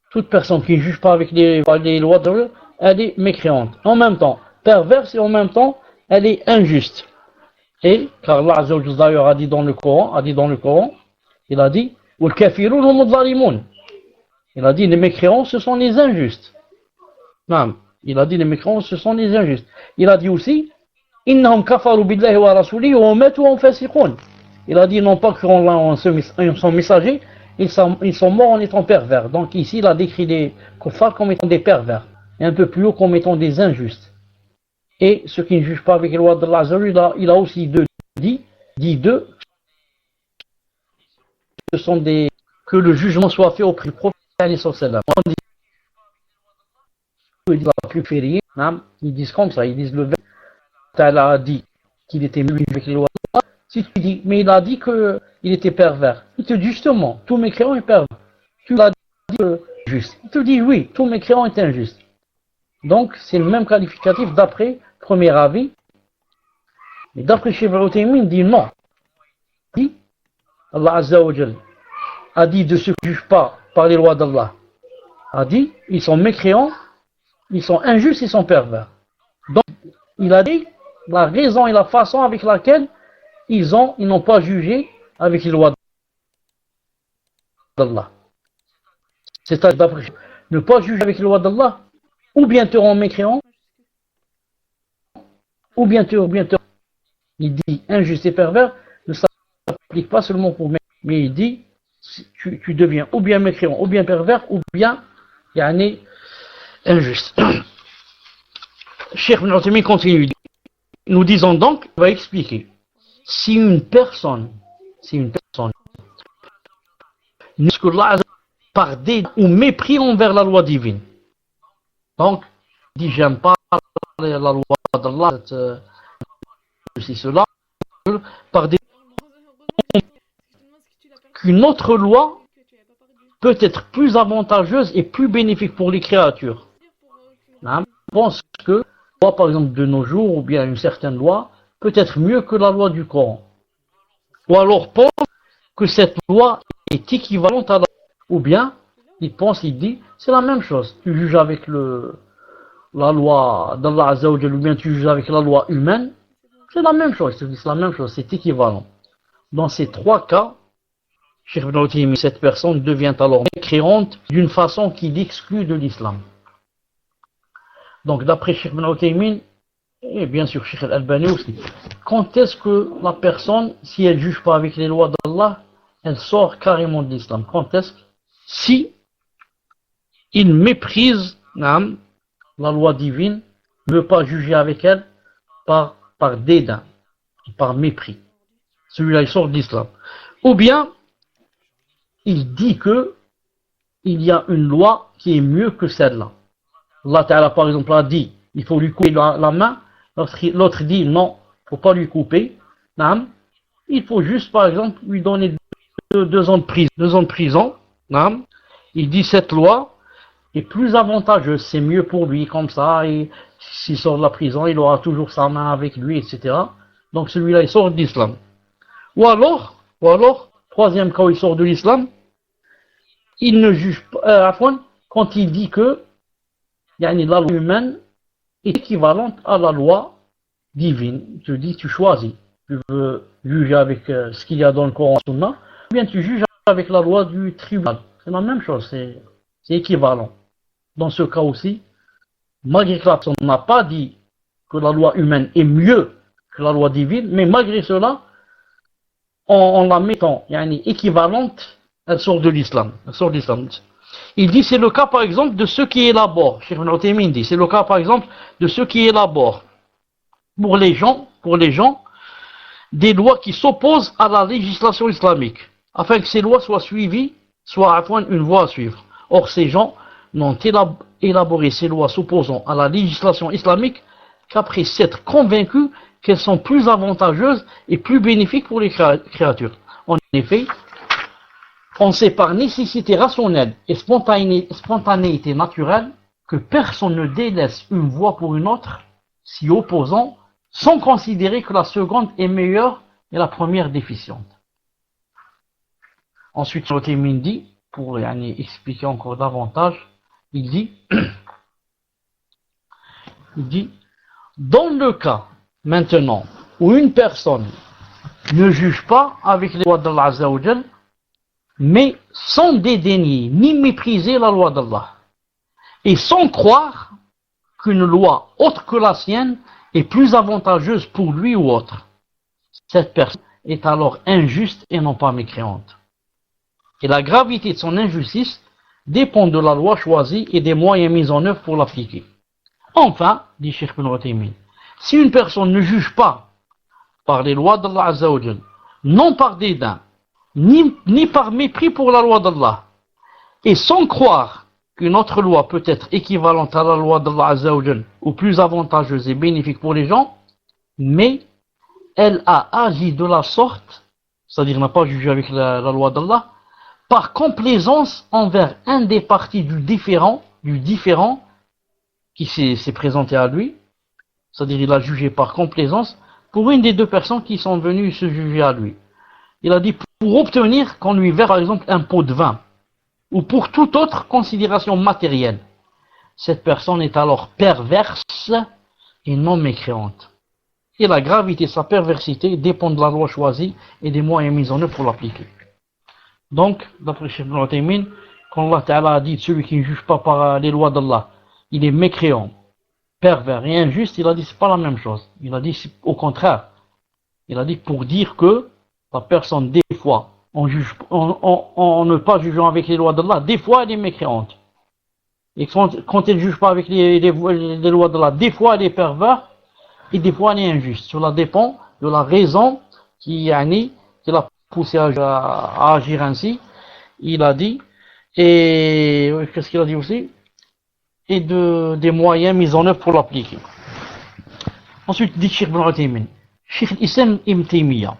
Toute personne qui ne juge pas avec les lois de Dieu, elle est mécréante. En même temps, perverse et en même temps, elle est injuste. Et, car Allah Azza wa Jalla d'ailleurs a dit dans le Coran, il a dit, ou le kafirun hum al-zalimun. Il a dit, les mécréants, ce sont les injustes. Non. Il a dit, les mécréants, ce sont les injustes. Il a dit aussi, innahum kafaru billahi wa rasulihi wa matu wa fasiqun. Il a dit, non pas qu'en son messager, ils sont morts en étant pervers. Donc ici, il a décrit les kuffars comme étant des pervers. Et un peu plus haut comme étant des injustes. Et ceux qui ne jugent pas avec les lois de Allah, il a aussi dit ce sont que le jugement soit fait auprès du prophète. Ils disent comme ça, ils disent le verset a dit qu'il était mieux avec les lois de Allah. Si tu dis, mais il a dit qu'il était pervers. Il te dit justement, tout mécréant est pervers. Tu l'as dit juste. Il te dit oui, tout mécréant est injuste. Donc c'est le même qualificatif d'après premier avis. Mais d'après Cheikh Ibn Uthaymin, il dit non. Il dit, Allah Azza wa Jal a dit de ceux qui ne jugent pas par les lois d'Allah. A dit, ils sont mécréants, ils sont injustes, ils sont pervers. Donc, il a dit la raison et la façon avec laquelle ils n'ont pas jugé avec les lois d'Allah. C'est-à-dire d'après ne pas juger avec les lois d'Allah, ou bien te rend mécréant, ou bien te il dit injuste et pervers, ne s'applique pas seulement pour mécréant, mais il dit tu deviens ou bien mécréant, ou bien pervers, ou bien yani, injuste. Cheikh Ibn Uthaymin continue. Nous disons donc, il va expliquer. Si une personne n'est que là par dédain ou mépris envers la loi divine. Donc, il dit j'aime pas la loi d'Allah, ceci, cela, par dédain qu'une autre loi peut être plus avantageuse et plus bénéfique pour les créatures. On pense que la loi, par exemple, de nos jours, ou bien une certaine loi, peut être mieux que la loi du Coran. Ou alors pense que cette loi est équivalente à la loi. Ou bien, il dit, c'est la même chose. Tu juges avec la loi d'Allah Azza wa Jalla, ou bien tu juges avec la loi humaine, c'est la même chose. C'est la même chose, c'est équivalent. Dans ces trois cas, Cheikh Ibn Uthaymin, cette personne devient alors mécréante d'une façon qui l'exclut de l'islam. Donc d'après Cheikh Ibn Uthaymin, et bien sûr Cheikh Al-Albani aussi, quand est-ce que la personne, si elle ne juge pas avec les lois d'Allah, elle sort carrément de l'islam? Quand est-ce? Si il méprise la loi divine, ne veut pas juger avec elle par dédain, par mépris. Celui-là, il sort de l'islam. Ou bien, il dit que il y a une loi qui est mieux que celle-là. Allah Ta'ala, par exemple, a dit, il faut lui couper la main. L'autre dit, non, il ne faut pas lui couper. Il faut juste, par exemple, lui donner 2 ans de prison. 2 ans de prison. Il dit, cette loi est plus avantageuse, c'est mieux pour lui, comme ça, et s'il sort de la prison, il aura toujours sa main avec lui, etc. Donc celui-là, il sort de l'islam. Ou alors, troisième cas où il sort de l'islam, il ne juge pas, quand il dit que la loi humaine est équivalente à la loi divine. Tu dis, tu choisis. Tu veux juger avec ce qu'il y a dans le Coran Sunna, ou bien tu juges avec la loi du tribunal. C'est la même chose, c'est équivalent. Dans ce cas aussi, malgré que la personne n'a pas dit que la loi humaine est mieux que la loi divine, mais malgré cela, en la mettant équivalente, elle sort de l'islam. Il dit c'est le cas par exemple de ceux qui élaborent. Cheikh Ibn Uthaymin dit c'est le cas par exemple de ceux qui élaborent pour les gens des lois qui s'opposent à la législation islamique, afin que ces lois soient suivies, soient une voie à suivre. Or ces gens n'ont élaboré ces lois s'opposant à la législation islamique qu'après s'être convaincus qu'elles sont plus avantageuses et plus bénéfiques pour les créatures. En effet, on sait par nécessité rationnelle et spontanéité naturelle que personne ne délaisse une voie pour une autre, s'y opposant, sans considérer que la seconde est meilleure et la première déficiente. Ensuite, Uthaymin dit, pour expliquer encore davantage, il dit, dans le cas maintenant où une personne ne juge pas avec les lois d'Allah Azza wa Jal, mais sans dédaigner ni mépriser la loi d'Allah, et sans croire qu'une loi autre que la sienne est plus avantageuse pour lui ou autre, cette personne est alors injuste et non pas mécréante. Et la gravité de son injustice dépend de la loi choisie et des moyens mis en œuvre pour l'appliquer. Enfin, dit Cheikh Ibn Uthaymin, si une personne ne juge pas par les lois d'Allah Azza wa Jal, non par dédain, ni par mépris pour la loi d'Allah, et sans croire qu'une autre loi peut être équivalente à la loi d'Allah Azza wa Jal, ou plus avantageuse et bénéfique pour les gens, mais elle a agi de la sorte, c'est-à-dire n'a pas jugé avec la loi d'Allah, par complaisance envers un des parties du différent qui s'est présenté à lui, c'est-à-dire il a jugé par complaisance pour une des 2 personnes qui sont venues se juger à lui. Il a dit pour obtenir qu'on lui verse par exemple un pot de vin, ou pour toute autre considération matérielle. Cette personne est alors perverse et non mécréante. Et la gravité de sa perversité dépend de la loi choisie et des moyens mis en œuvre pour l'appliquer. Donc, d'après Cheikh Ibn Uthaymin, quand Allah Ta'ala a dit celui qui ne juge pas par les lois d'Allah, il est mécréant, pervers et injuste, il a dit c'est pas la même chose. Il a dit au contraire. Il a dit pour dire que la personne des fois en ne pas jugeant avec les lois d'Allah, des fois elle est mécréante. Et quand elle ne juge pas avec les lois d'Allah, des fois elle est pervers et des fois elle est injuste. Cela dépend de la raison qui l'a poussé à agir ainsi. Il a dit, et qu'est-ce qu'il a dit aussi? Et des moyens mis en œuvre pour l'appliquer. Ensuite, dit Cheikh Ibn Uthaymin, Cheikh Islam Ibn Taymiyyah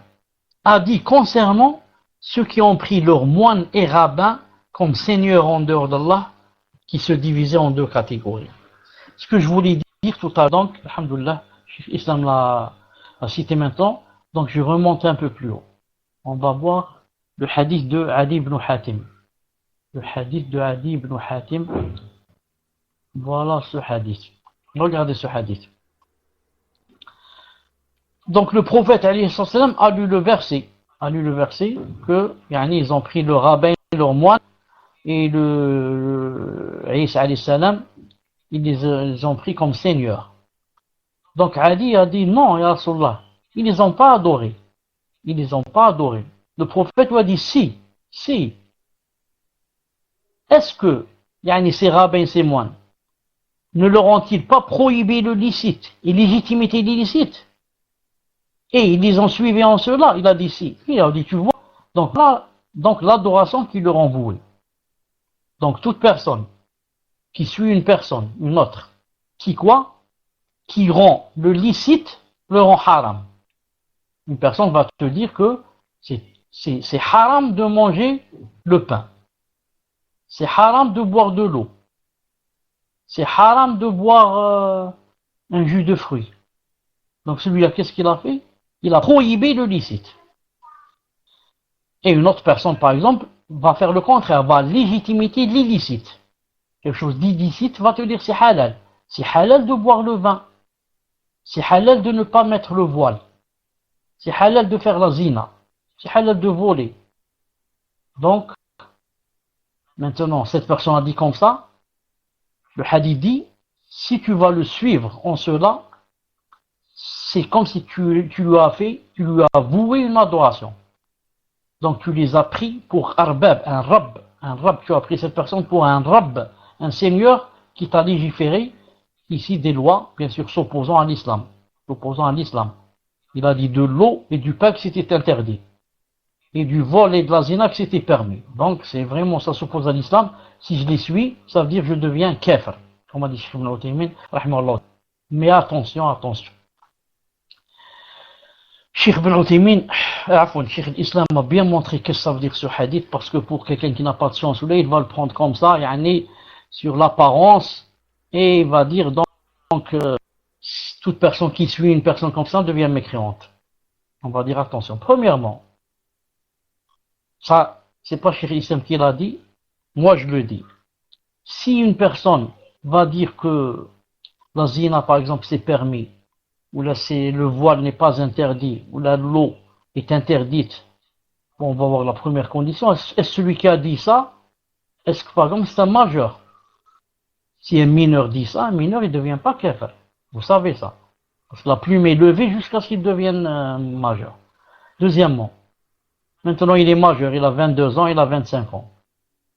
a dit concernant ceux qui ont pris leurs moines et rabbins comme seigneurs en dehors d'Allah, qui se divisaient en deux catégories. Ce que je voulais dire tout à l'heure, donc, alhamdoulilah, Cheikh Islam l'a cité maintenant, donc je remonte un peu plus haut. On va voir le hadith de Adi ibn Hatim. Le hadith de Adi ibn Hatim. Voilà ce hadith. Regardez ce hadith. Donc le prophète alayhi salam a lu le verset que ils ont pris le rabbin et leur moine et le Isa alayhi salam, ils les ont pris comme seigneurs. Donc Adi a dit non, ya Rasulallah, ils les ont pas adorés. Le prophète lui a dit si. Est-ce que ces rabbins et ces moines ne leur ont-ils pas prohibé le licite et légitimité d'illicite? Et ils les ont suivis en cela. Il a dit si. Il a dit tu vois. Donc l'adoration qu'ils leur ont vouée. Donc toute personne qui suit une autre, qui rend le licite, le rend haram. Une personne va te dire que c'est haram de manger le pain. C'est haram de boire de l'eau. C'est haram de boire un jus de fruits. Donc celui-là, qu'est-ce qu'il a fait? Il a prohibé le licite. Et une autre personne, par exemple, va faire le contraire, va légitimer l'illicite. Quelque chose d'illicite va te dire c'est halal. C'est halal de boire le vin. C'est halal de ne pas mettre le voile. C'est halal de faire la zina. C'est halal de voler. Donc, maintenant, cette personne a dit comme ça, le hadith dit, si tu vas le suivre en cela, c'est comme si tu lui as voué une adoration. Donc tu les as pris pour arbab, un rab, tu as pris cette personne pour un rab, un seigneur qui t'a légiféré ici des lois, bien sûr s'opposant à l'islam. Il a dit de l'eau et du pain que c'était interdit. Et du vol et de la zina que c'était permis. Donc c'est vraiment, ça s'oppose à l'islam. Si je les suis, ça veut dire que je deviens kafir. Comme a dit Cheikh Ibn Uthaymin, rahimahullah. Mais attention. Cheikh Ibn Uthaymin, Cheikh l'Islam a bien montré ce que ça veut dire ce hadith, parce que pour quelqu'un qui n'a pas de science, il va le prendre comme ça, sur l'apparence, et il va dire donc toute personne qui suit une personne comme ça devient mécréante. On va dire attention. Premièrement, ça, c'est pas Cheikh l'Islam qui l'a dit, moi je le dis. Si une personne va dire que la zina, par exemple, c'est permis, ou là le voile n'est pas interdit, ou là l'eau est interdite, bon, on va voir la première condition. Est-ce celui qui a dit ça, est-ce que par exemple c'est un majeur? Si un mineur dit ça, un mineur il ne devient pas kafir. Vous savez ça. Parce que la plume est levée jusqu'à ce qu'il devienne majeur. Deuxièmement, maintenant il est majeur, il a 22 ans, il a 25 ans.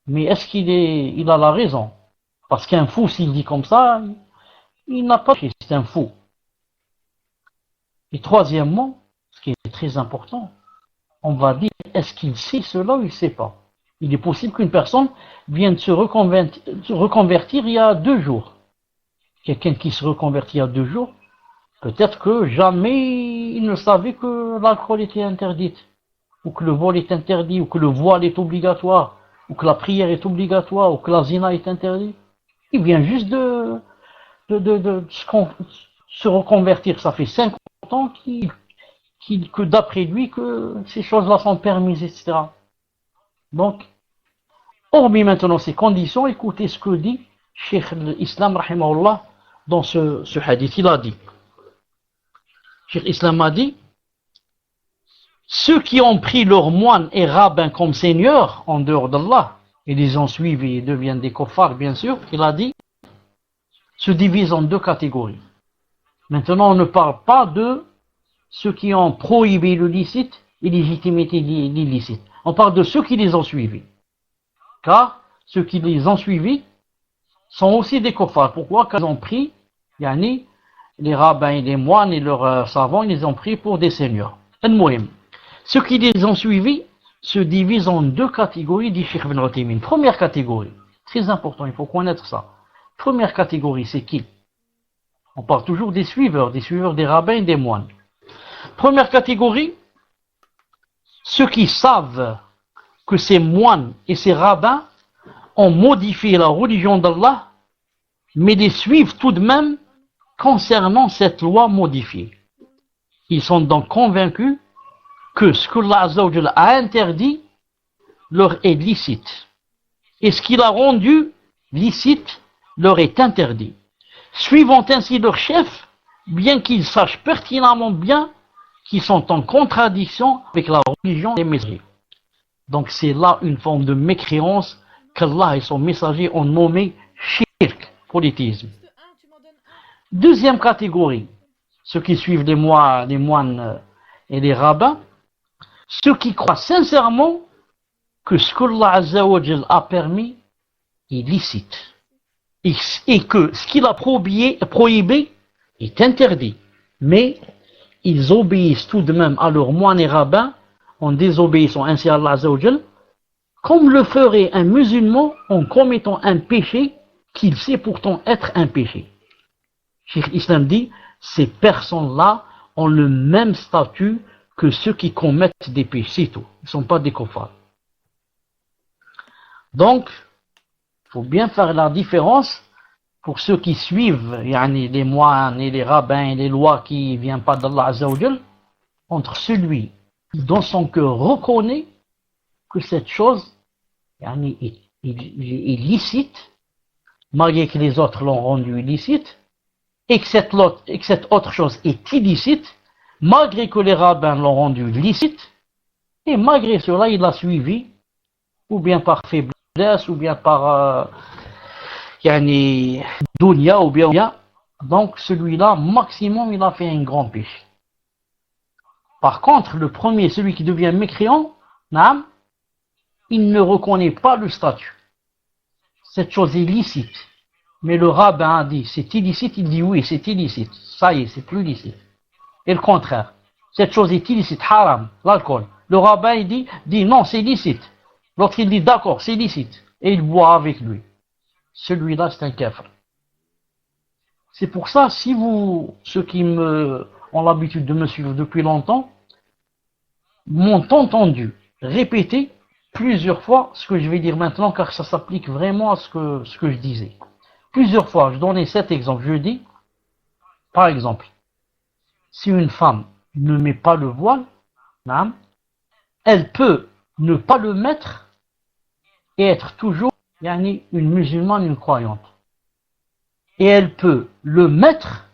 Mais est-ce il a la raison? Parce qu'un fou, s'il dit comme ça, il n'a pas, c'est un fou. Et troisièmement, ce qui est très important, on va dire, est-ce qu'il sait cela ou il ne sait pas? Il est possible qu'une personne vienne se reconvertir il y a 2 jours. Quelqu'un qui se reconvertit il y a 2 jours, peut-être que jamais il ne savait que l'alcool était interdite, ou que le vol est interdit, ou que le voile est obligatoire, ou que la prière est obligatoire, ou que la zina est interdite. Il vient juste de se reconvertir. Ça fait 50 ans que d'après lui que ces choses-là sont permises, etc. Donc, hormis maintenant ces conditions, écoutez ce que dit Cheikh l'Islam rahimahullah dans ce hadith. Il a dit, Cheikh l'Islam a dit, ceux qui ont pris leurs moines et rabbins comme seigneurs en dehors d'Allah, et les ont suivis et deviennent des kuffars, bien sûr, il a dit, se divisent en 2 catégories. Maintenant, on ne parle pas de ceux qui ont prohibé le licite et légitimité l'illicite. On parle de ceux qui les ont suivis. Car ceux qui les ont suivis sont aussi des kuffars. Pourquoi? Car ils ont pris, yani, les rabbins et les moines et leurs savants, ils les ont pris pour des seigneurs. Ceux qui les ont suivis se divisent en deux catégories, dit Cheikh Ibn Uthaymin. Première catégorie, très important, il faut connaître ça. Première catégorie, c'est qui? On parle toujours des suiveurs des rabbins et des moines. Première catégorie, ceux qui savent que ces moines et ces rabbins ont modifié la religion d'Allah, mais les suivent tout de même concernant cette loi modifiée. Ils sont donc convaincus que ce que Allah Azza wa Jalla a interdit leur est licite. Et ce qu'il a rendu licite leur est interdit. Suivant ainsi leur chef, bien qu'ils sachent pertinemment bien qu'ils sont en contradiction avec la religion des messagers. Donc c'est là une forme de mécréance qu'Allah et son messager ont nommé shirk, polythéisme. Deuxième catégorie, ceux qui suivent les moines et les rabbins, ceux qui croient sincèrement que ce qu'Allah Azza wa Jal a permis est licite et que ce qu'il a prohibé est interdit. Mais ils obéissent tout de même à leurs moines et rabbins en désobéissant ainsi à Allah Azza wa Jal, comme le ferait un musulman en commettant un péché qu'il sait pourtant être un péché. Cheikh Islam dit, ces personnes-là ont le même statut que ceux qui commettent des péchés, tout. Ils ne sont pas des kuffars. Donc, il faut bien faire la différence pour ceux qui suivent les moines et les rabbins et les lois qui ne viennent pas d'Allah Azza wa Jal, entre celui qui dans son cœur reconnaît que cette chose est licite, malgré que les autres l'ont rendu illicite, et que cette autre chose est illicite, malgré que les rabbins l'ont rendu licite, et malgré cela, il l'a suivi, ou bien par faiblesse, ou bien par dunya, ou bien. Donc celui-là, maximum, il a fait un grand péché. Par contre, le premier, celui qui devient mécréant, il ne reconnaît pas le statut. Cette chose est licite. Mais le rabbin a dit, c'est illicite, il dit oui, c'est illicite. Ça y est, c'est plus licite. Et le contraire. Cette chose est illicite, haram, l'alcool. Le rabbin il dit non, c'est licite. L'autre il dit d'accord, c'est licite. Et il boit avec lui. Celui-là, c'est un kafir. C'est pour ça, si ceux qui ont l'habitude de me suivre depuis longtemps, m'ont entendu répéter plusieurs fois ce que je vais dire maintenant, car ça s'applique vraiment à ce que je disais. Plusieurs fois, je donnais cet exemple. Je dis, par exemple, si une femme ne met pas le voile, elle peut ne pas le mettre et être toujours une musulmane, une croyante. Et elle peut le mettre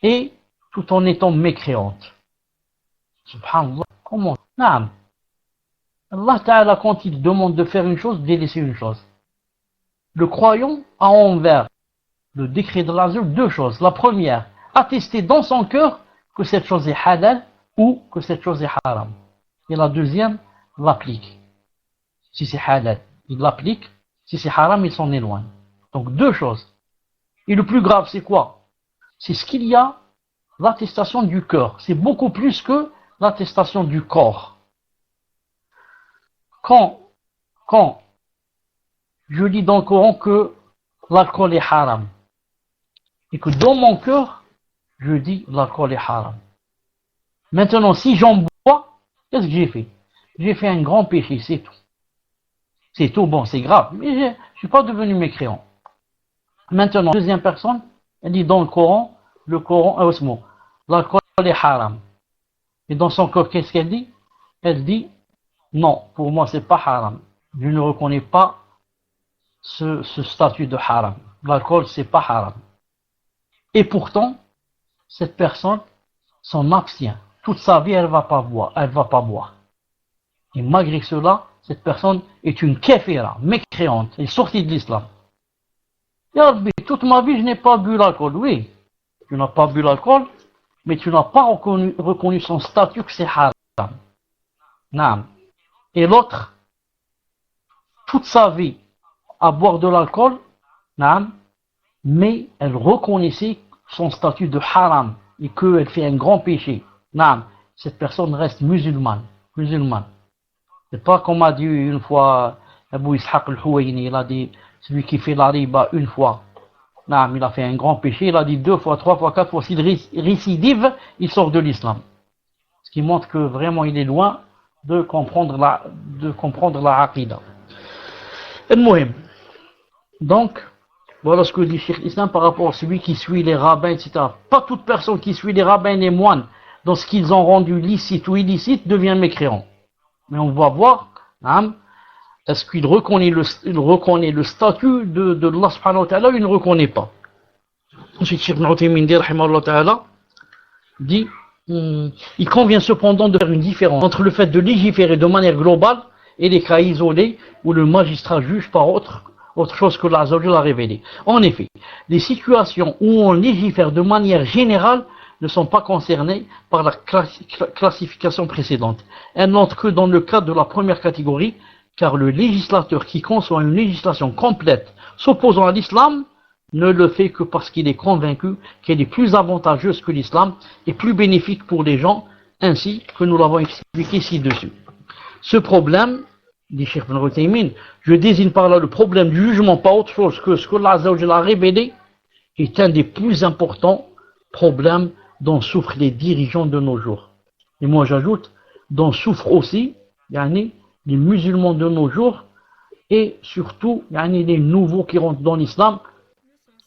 et tout en étant mécréante. Subhanallah. Comment? Allah Ta'ala, quand il demande de faire une chose, délaisser une chose. Le croyant a envers le décret de l'Azur deux choses. La première, attester dans son cœur que cette chose est halal ou que cette chose est haram. Et la deuxième, l'applique. Si c'est halal, il l'applique. Si c'est haram, il s'en éloigne. Donc deux choses. Et le plus grave, c'est quoi? C'est ce qu'il y a, l'attestation du cœur. C'est beaucoup plus que l'attestation du corps. Quand je lis dans le Coran que l'alcool est haram, et que dans mon cœur, je dis l'alcool est haram. Maintenant, si j'en bois, qu'est-ce que j'ai fait? J'ai fait un grand péché, c'est tout. C'est tout, bon, c'est grave, mais je ne suis pas devenu mécréant. Maintenant, deuxième personne, elle dit dans le Coran, l'alcool est haram. Et dans son cœur, qu'est-ce qu'elle dit? Elle dit, non, pour moi, c'est pas haram. Je ne reconnais pas ce statut de haram. L'alcool, c'est pas haram. Et pourtant, cette personne s'en abstient. Toute sa vie, elle va pas boire. Et malgré cela, cette personne est une kéfira, mécréante, elle est sortie de l'islam. Ya Rabbi, toute ma vie, je n'ai pas bu l'alcool. Oui, tu n'as pas bu l'alcool, mais tu n'as pas reconnu son statut que c'est haram. Naam. et l'autre, toute sa vie, à boire de l'alcool, mais elle reconnaissait son statut de haram et qu'elle fait un grand péché. Cette personne reste musulmane. C'est pas comme a dit une fois Abu Ishaq al-Huwayni, il a dit, celui qui fait la riba une fois, il a fait un grand péché, il a dit 2 fois, 3 fois, 4 fois, s'il récidive, il sort de l'islam. Ce qui montre que vraiment il est loin de comprendre la aqidah. Donc, voilà ce que dit Cheikh Islam par rapport à celui qui suit les rabbins, etc. Pas toute personne qui suit les rabbins et les moines dans ce qu'ils ont rendu licite ou illicite devient mécréant. Mais on va voir, est-ce qu'il reconnaît le statut de Allah subhanahu wa ta'ala ou il ne reconnaît pas. Ensuite, Cheikh Ibn Uthaymin dit, il convient cependant de faire une différence entre le fait de légiférer de manière globale et les cas isolés où le magistrat juge par autre chose que Allah a révélé. En effet, les situations où on légifère de manière générale ne sont pas concernées par la classification précédente. Elles n'entrent que dans le cadre de la première catégorie, car le législateur qui conçoit une législation complète s'opposant à l'islam ne le fait que parce qu'il est convaincu qu'elle est plus avantageuse que l'islam et plus bénéfique pour les gens, ainsi que nous l'avons expliqué ci-dessus. Ce problème, dit Cheikh Ibn Uthaymin, je désigne par là le problème du jugement, pas autre chose que ce que Allah a révélé, est un des plus importants problèmes dont souffrent les dirigeants de nos jours. Et moi j'ajoute, dont souffrent aussi les musulmans de nos jours et surtout les nouveaux qui rentrent dans l'islam.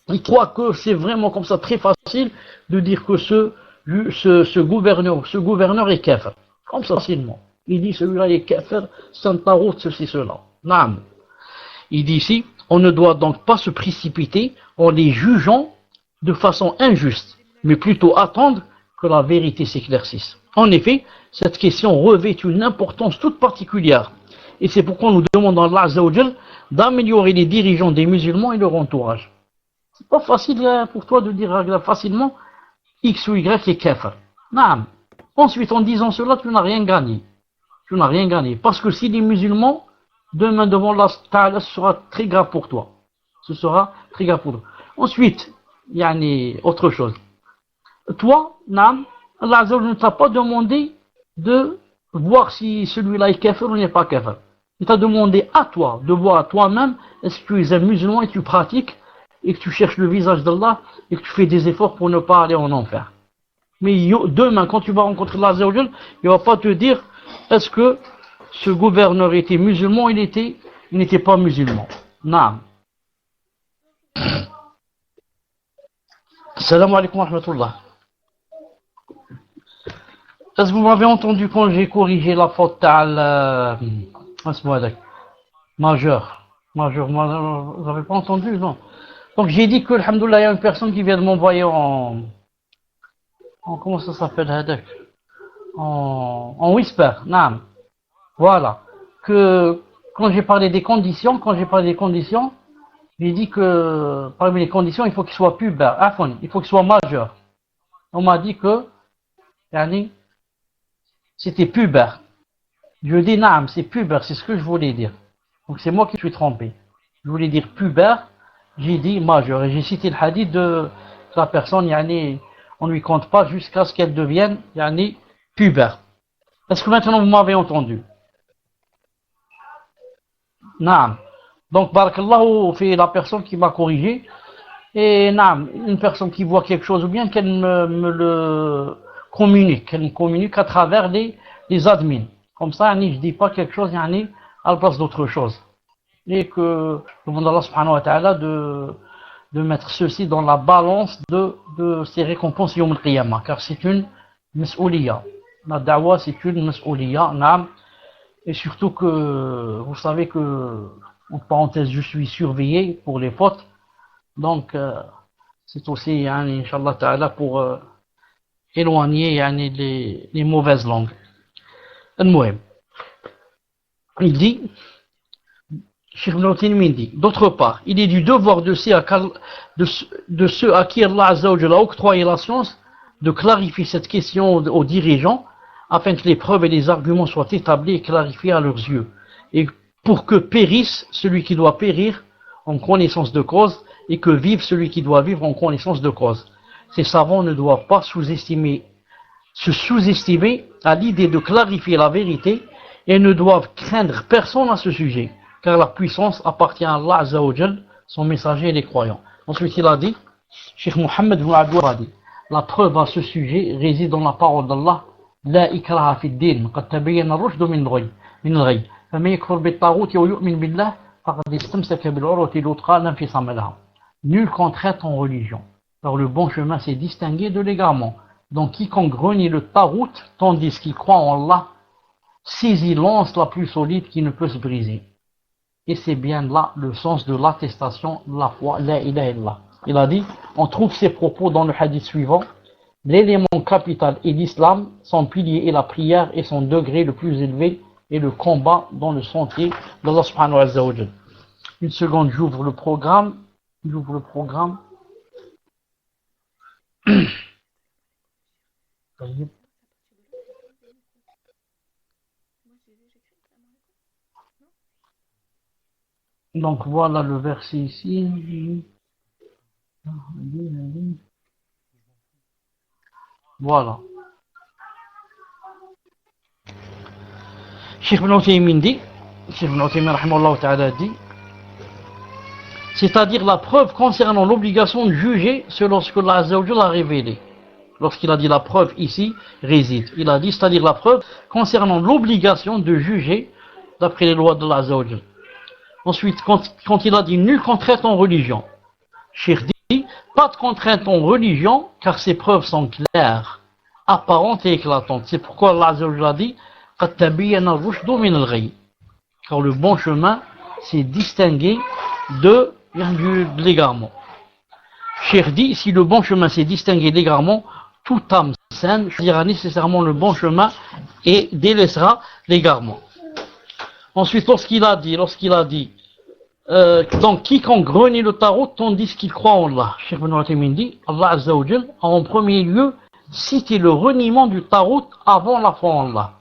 Ils croient que c'est vraiment comme ça très facile de dire que ce gouverneur est kafir. Comme ça facilement. Il dit celui-là est kafir, c'est un tarout, ceci, cela. Naam. Il dit ici, on ne doit donc pas se précipiter en les jugeant de façon injuste, mais plutôt attendre que la vérité s'éclaircisse. En effet, cette question revêt une importance toute particulière. Et c'est pourquoi nous demandons à Allah Azza wa Jal d'améliorer les dirigeants des musulmans et leur entourage. C'est pas facile pour toi de dire facilement X ou Y est kafir. Naam. Ensuite, en disant cela, tu n'as rien gagné. Parce que si les musulmans, demain devant Allah Ta'ala, ce sera très grave pour toi. Ensuite, autre chose. Toi, Allah Azza wa Jal ne t'a pas demandé de voir si celui-là est kafir ou n'est pas kafir. Il t'a demandé à toi, de voir à toi-même, est-ce que tu es un musulman et tu pratiques, et que tu cherches le visage d'Allah, et que tu fais des efforts pour ne pas aller en enfer. Mais demain, quand tu vas rencontrer Allah Azza wa Jal, il ne va pas te dire, est-ce que ce gouverneur était musulman ou il n'était pas musulman. Naam. Salam alaikum wa rahmatullah. Est-ce que vous m'avez entendu quand j'ai corrigé la faute majeur, vous n'avez pas entendu, non? Donc j'ai dit que, alhamdoulilah, il y a une personne qui vient de m'envoyer en comment ça s'appelle, en whisper, naam. Voilà. Que quand j'ai parlé des conditions, j'ai dit que parmi les conditions, il faut qu'il soit pubère, il faut qu'il soit majeur. On m'a dit que, c'était pubère. Je dis naam, c'est pubère, c'est ce que je voulais dire. Donc c'est moi qui suis trompé. Je voulais dire pubère, j'ai dit majeur. Et j'ai cité le hadith de la personne, on ne lui compte pas jusqu'à ce qu'elle devienne, pubère. Est-ce que maintenant vous m'avez entendu? Naam. Donc barakallahu fait la personne qui m'a corrigé. Et naam, une personne qui voit quelque chose ou bien qu'elle me le communique, à travers les admins. Comme ça, je ne dis pas quelque chose à la place d'autre chose. Et que je demande à Allah subhanahu wa ta'ala de mettre ceci dans la balance de ses récompenses yawm al-qiyamah, car c'est une mas'ouliya. La da'wa, c'est une mas'ouliya, naam. Et surtout que, vous savez que, en parenthèse, je suis surveillé pour les fautes. Donc, c'est aussi, Inch'Allah ta'ala, pour éloigner les mauvaises langues. Il dit, Cheikh Ibn Uthaymin dit, d'autre part, il est du devoir de ceux à qui Allah Azza wa Jalla a octroyé la science de clarifier cette question aux dirigeants afin que les preuves et les arguments soient établis et clarifiés à leurs yeux, et pour que périsse celui qui doit périr en connaissance de cause, et que vive celui qui doit vivre en connaissance de cause. Ces savants ne doivent pas se sous-estimer à l'idée de clarifier la vérité, et ne doivent craindre personne à ce sujet, car la puissance appartient à Allah Azza wa Jal, son messager et les croyants. Ensuite il a dit, Cheikh Mohammed ibn Abdul a dit, la preuve à ce sujet réside dans la parole d'Allah, La ikraha fi ad-din, qad tabayyana ar-rushd min al-ghayy, faman yakfur bit-taghut wa yu'min billah faqad istamsaka bil-urwati al-wuthqa la infisama laha. Nul contrainte en religion, car le bon chemin s'est distingué de l'égarement. Donc quiconque renie le tarout, tandis qu'il croit en Allah, saisit l'anse la plus solide qui ne peut se briser. Et c'est bien là le sens de l'attestation de la foi, la ilaha illallah. Il a dit, on trouve ces propos dans le hadith suivant, l'élément capital est l'islam, son pilier est la prière et son degré le plus élevé est le combat dans le sentier d'Allah subhanahu wa ta'ala. Une seconde, j'ouvre le programme. Donc voilà le verset ici. Voilà. Cheikh Ibn Uthaymin dit, Cheikh Ibn Uthaymin rahimahullah ta'ala dit, c'est-à-dire la preuve concernant l'obligation de juger selon ce que Allah Azza wa Jalla a révélé. Lorsqu'il a dit la preuve ici réside, il a dit, c'est-à-dire la preuve concernant l'obligation de juger d'après les lois de Allah Azza wa Jalla. Ensuite, quand il a dit nul contrainte en religion, Cheikh dit, pas de contrainte en religion, car ces preuves sont claires, apparentes et éclatantes. C'est pourquoi Allah Azza wa Jalla a dit, قَدْ تَبِيَّنَ الرُّشْدُ مِنَ الْغَيِّ. Car le bon chemin s'est distingué de l'égarement. Cheikh dit, si le bon chemin s'est distingué de l'égarement, toute âme saine choisira nécessairement le bon chemin et délaissera l'égarement. Ensuite, lorsqu'il a dit, donc quiconque renie le tarot tandis qu'il croit en Allah, Cheikh Ibn Uthaymin dit, Allah Azza wa Jal a en premier lieu cité le reniement du tarot avant la foi en Allah.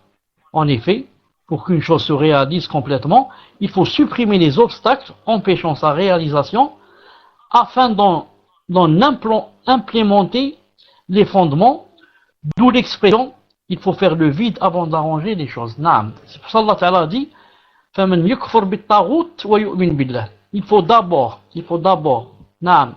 En effet, pour qu'une chose se réalise complètement, il faut supprimer les obstacles empêchant sa réalisation afin d'en implémenter les fondements, d'où l'expression il faut faire le vide avant d'arranger les choses. Naam. C'est pour ça qu'Allah Ta'ala dit فَمَنْ يُكْفُرْ بِالطَّاغُوتِ وَيُؤْمِنْ بِاللَّهِ. Il faut d'abord, naam,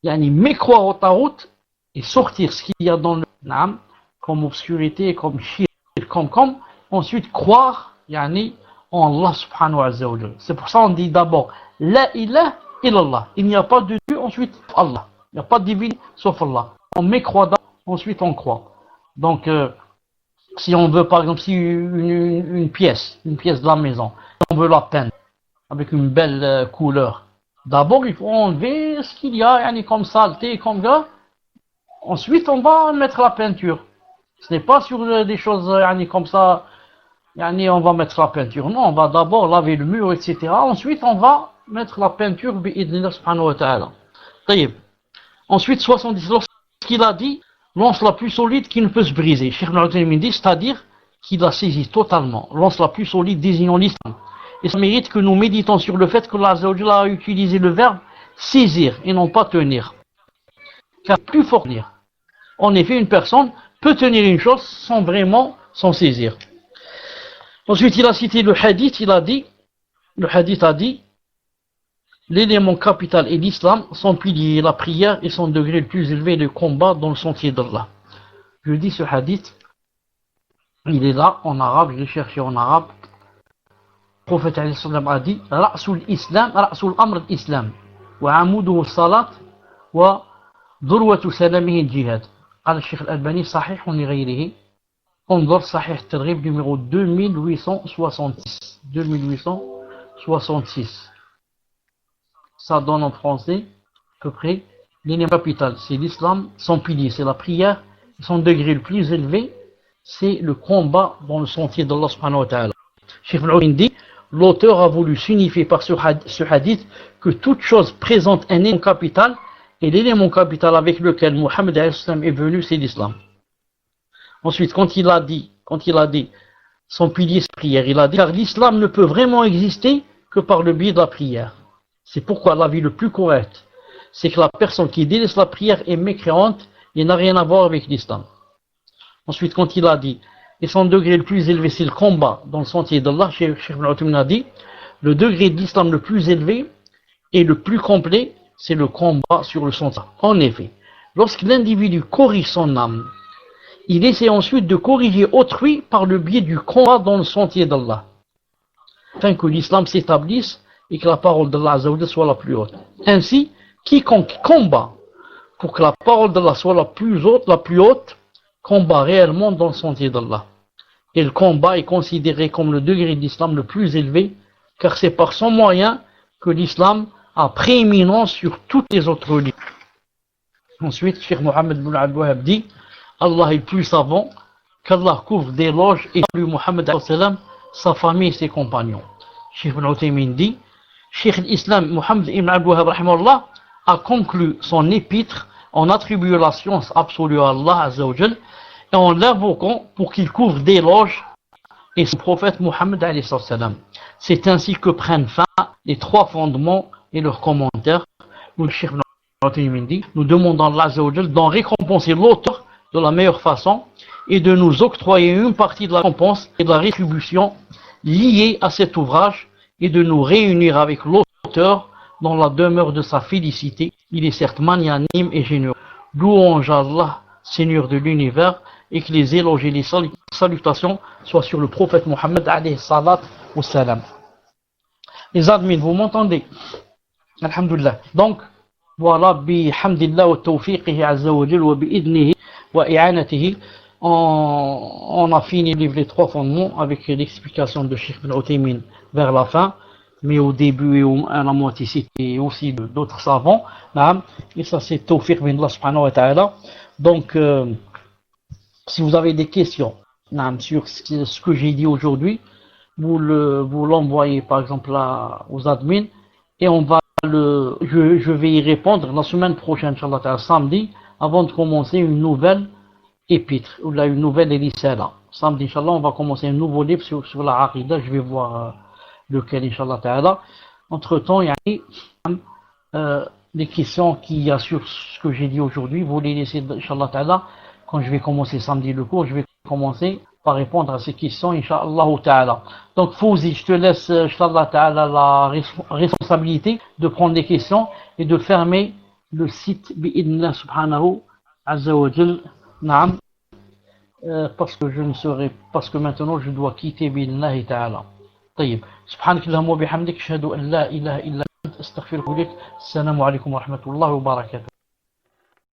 mécroire au tarout et sortir ce qu'il y a dans le naam, comme obscurité, comme shirk, comme ensuite croire en Allah subhanahu wa ta'ala. C'est pour ça qu'on dit d'abord La ilaha illallah. Il n'y a pas de Dieu, ensuite Allah. Il n'y a pas de divin sauf Allah. On mécroit d'abord, ensuite on croit. Donc, si on veut par exemple si une pièce de la maison, on veut la peindre avec une belle couleur, d'abord il faut enlever ce qu'il y a comme saleté, comme ça. Ensuite on va mettre la peinture. Ce n'est pas sur des choses comme ça, on va mettre la peinture. Non, on va d'abord laver le mur, etc. Ensuite on va mettre la peinture bi'idnillah subhanahu wa ta'ala. Ensuite 70, lorsqu'il a dit lance la plus solide qui ne peut se briser, Cheikh Ibn Uthaymin dit, c'est-à-dire qu'il a saisi totalement, lance la plus solide désignant l'islam. Et ça mérite que nous méditons sur le fait que Allah Azza wa Jalla a utilisé le verbe saisir et non pas tenir. Car plus fort tenir. En effet, une personne peut tenir une chose sans vraiment s'en saisir. Ensuite, il a cité le hadith, le hadith a dit, l'élément capital est l'islam, son pilier la prière et son degré le plus élevé le combat dans le sentier d'Allah. Je dis ce hadith, il est là en arabe, je l'ai cherché en arabe. Le prophète a dit, Ra'sul Islam, Ra'sul Amr al-Islam, wa amuduhu salat, wa dhurwatu salamihi al-jihad. قال الشيخ الألباني صحيح لغيره. انظر صحيح الترغيب numéro 2866. Ça donne en français à peu près l'élément capital, c'est l'islam, son pilier c'est la prière, son degré le plus élevé c'est le combat dans le sentier d'Allah subhanahu wa ta'ala. Cheikh Ibn dit, l'auteur a voulu signifier par ce hadith que toute chose présente un élément capital, et l'élément capital avec lequel Mohammed est venu c'est l'islam. Ensuite, quand il a dit son pilier de prière, il a dit, car l'islam ne peut vraiment exister que par le biais de la prière. C'est pourquoi l'avis le plus correct, c'est que la personne qui délaisse la prière est mécréante et n'a rien à voir avec l'islam. Ensuite, quand il a dit, et son degré le plus élevé, c'est le combat dans le sentier d'Allah, Cheikh Ibn Uthaymin a dit, le degré de l'islam le plus élevé et le plus complet, c'est le combat sur le sentier. En effet, lorsque l'individu corrige son âme, il essaie ensuite de corriger autrui par le biais du combat dans le sentier d'Allah, afin que l'islam s'établisse et que la parole d'Allah soit la plus haute. Ainsi, quiconque combat pour que la parole d'Allah soit la plus haute, combat réellement dans le sentier d'Allah. Et le combat est considéré comme le degré d'islam le plus élevé, car c'est par son moyen que l'islam a prééminence sur toutes les autres religions. Ensuite, Cheikh Mohammed ibn al-Wahhab dit, Allah est plus savant, qu'Allah couvre d'éloges et salue Mohammed sa famille et ses compagnons. Cheikh Ibn Uthaymin dit, Cheikh l'Islam Mohammed ibn al-Wahhab a conclu son épître en attribuant la science absolue à Allah Azzawajal et en l'invoquant pour qu'il couvre d'éloges et son prophète Mohammed alayhi salam. C'est ainsi que prennent fin les trois fondements et leurs commentaires. Où le Cheikh Ibn Uthaymin dit, nous demandons à Allah Azzawajal d'en récompenser l'auteur de la meilleure façon et de nous octroyer une partie de la récompense et de la rétribution liée à cet ouvrage et de nous réunir avec l'auteur dans la demeure de sa félicité. Il est certes magnanime et généreux. Louange à Allah, Seigneur de l'univers, et que les éloges et les salutations soient sur le prophète Mohammed alayhi salat wa salam. Les admins, vous m'entendez? Alhamdulillah. Donc, voilà, bihamdillah wa tawfiqihi azza wa jal wa bi'idnihi wa i'anatihi, on a fini le livre Les Trois Fondements avec l'explication de Cheikh Ibn Uthaymin vers la fin, mais au début et à la moitié c'était aussi d'autres savants, et ça c'est tawfiq bin Allah subhanahu wa ta'ala. Donc si vous avez des questions sur ce que j'ai dit aujourd'hui, vous l'envoyez par exemple aux admins et je vais y répondre la semaine prochaine, Inch'Allah, samedi, avant de commencer une nouvelle épître, ou là une nouvelle risala. Samedi, Inch'Allah, on va commencer un nouveau livre sur la Aqida, je vais voir lequel, Inch'Allah Ta'ala. Entre-temps, il y a des questions qu'il y a sur ce que j'ai dit aujourd'hui, vous les laissez, Inch'Allah Ta'ala. Quand je vais commencer samedi le cours, je vais commencer par répondre à ces questions, Inch'Allah Ta'ala. Donc, Fouzi, je te laisse, Inch'Allah Ta'ala, la responsabilité de prendre des questions et de fermer le site bi'idnillah subhanahu azza wa jal. Naam, parce que maintenant je dois quitter bi'idnillahi ta'ala. طيب سبحانك اللهم وبحمدك اشهد ان لا اله الا انت استغفرك واتوب اليك. السلام عليكم ورحمه الله وبركاته.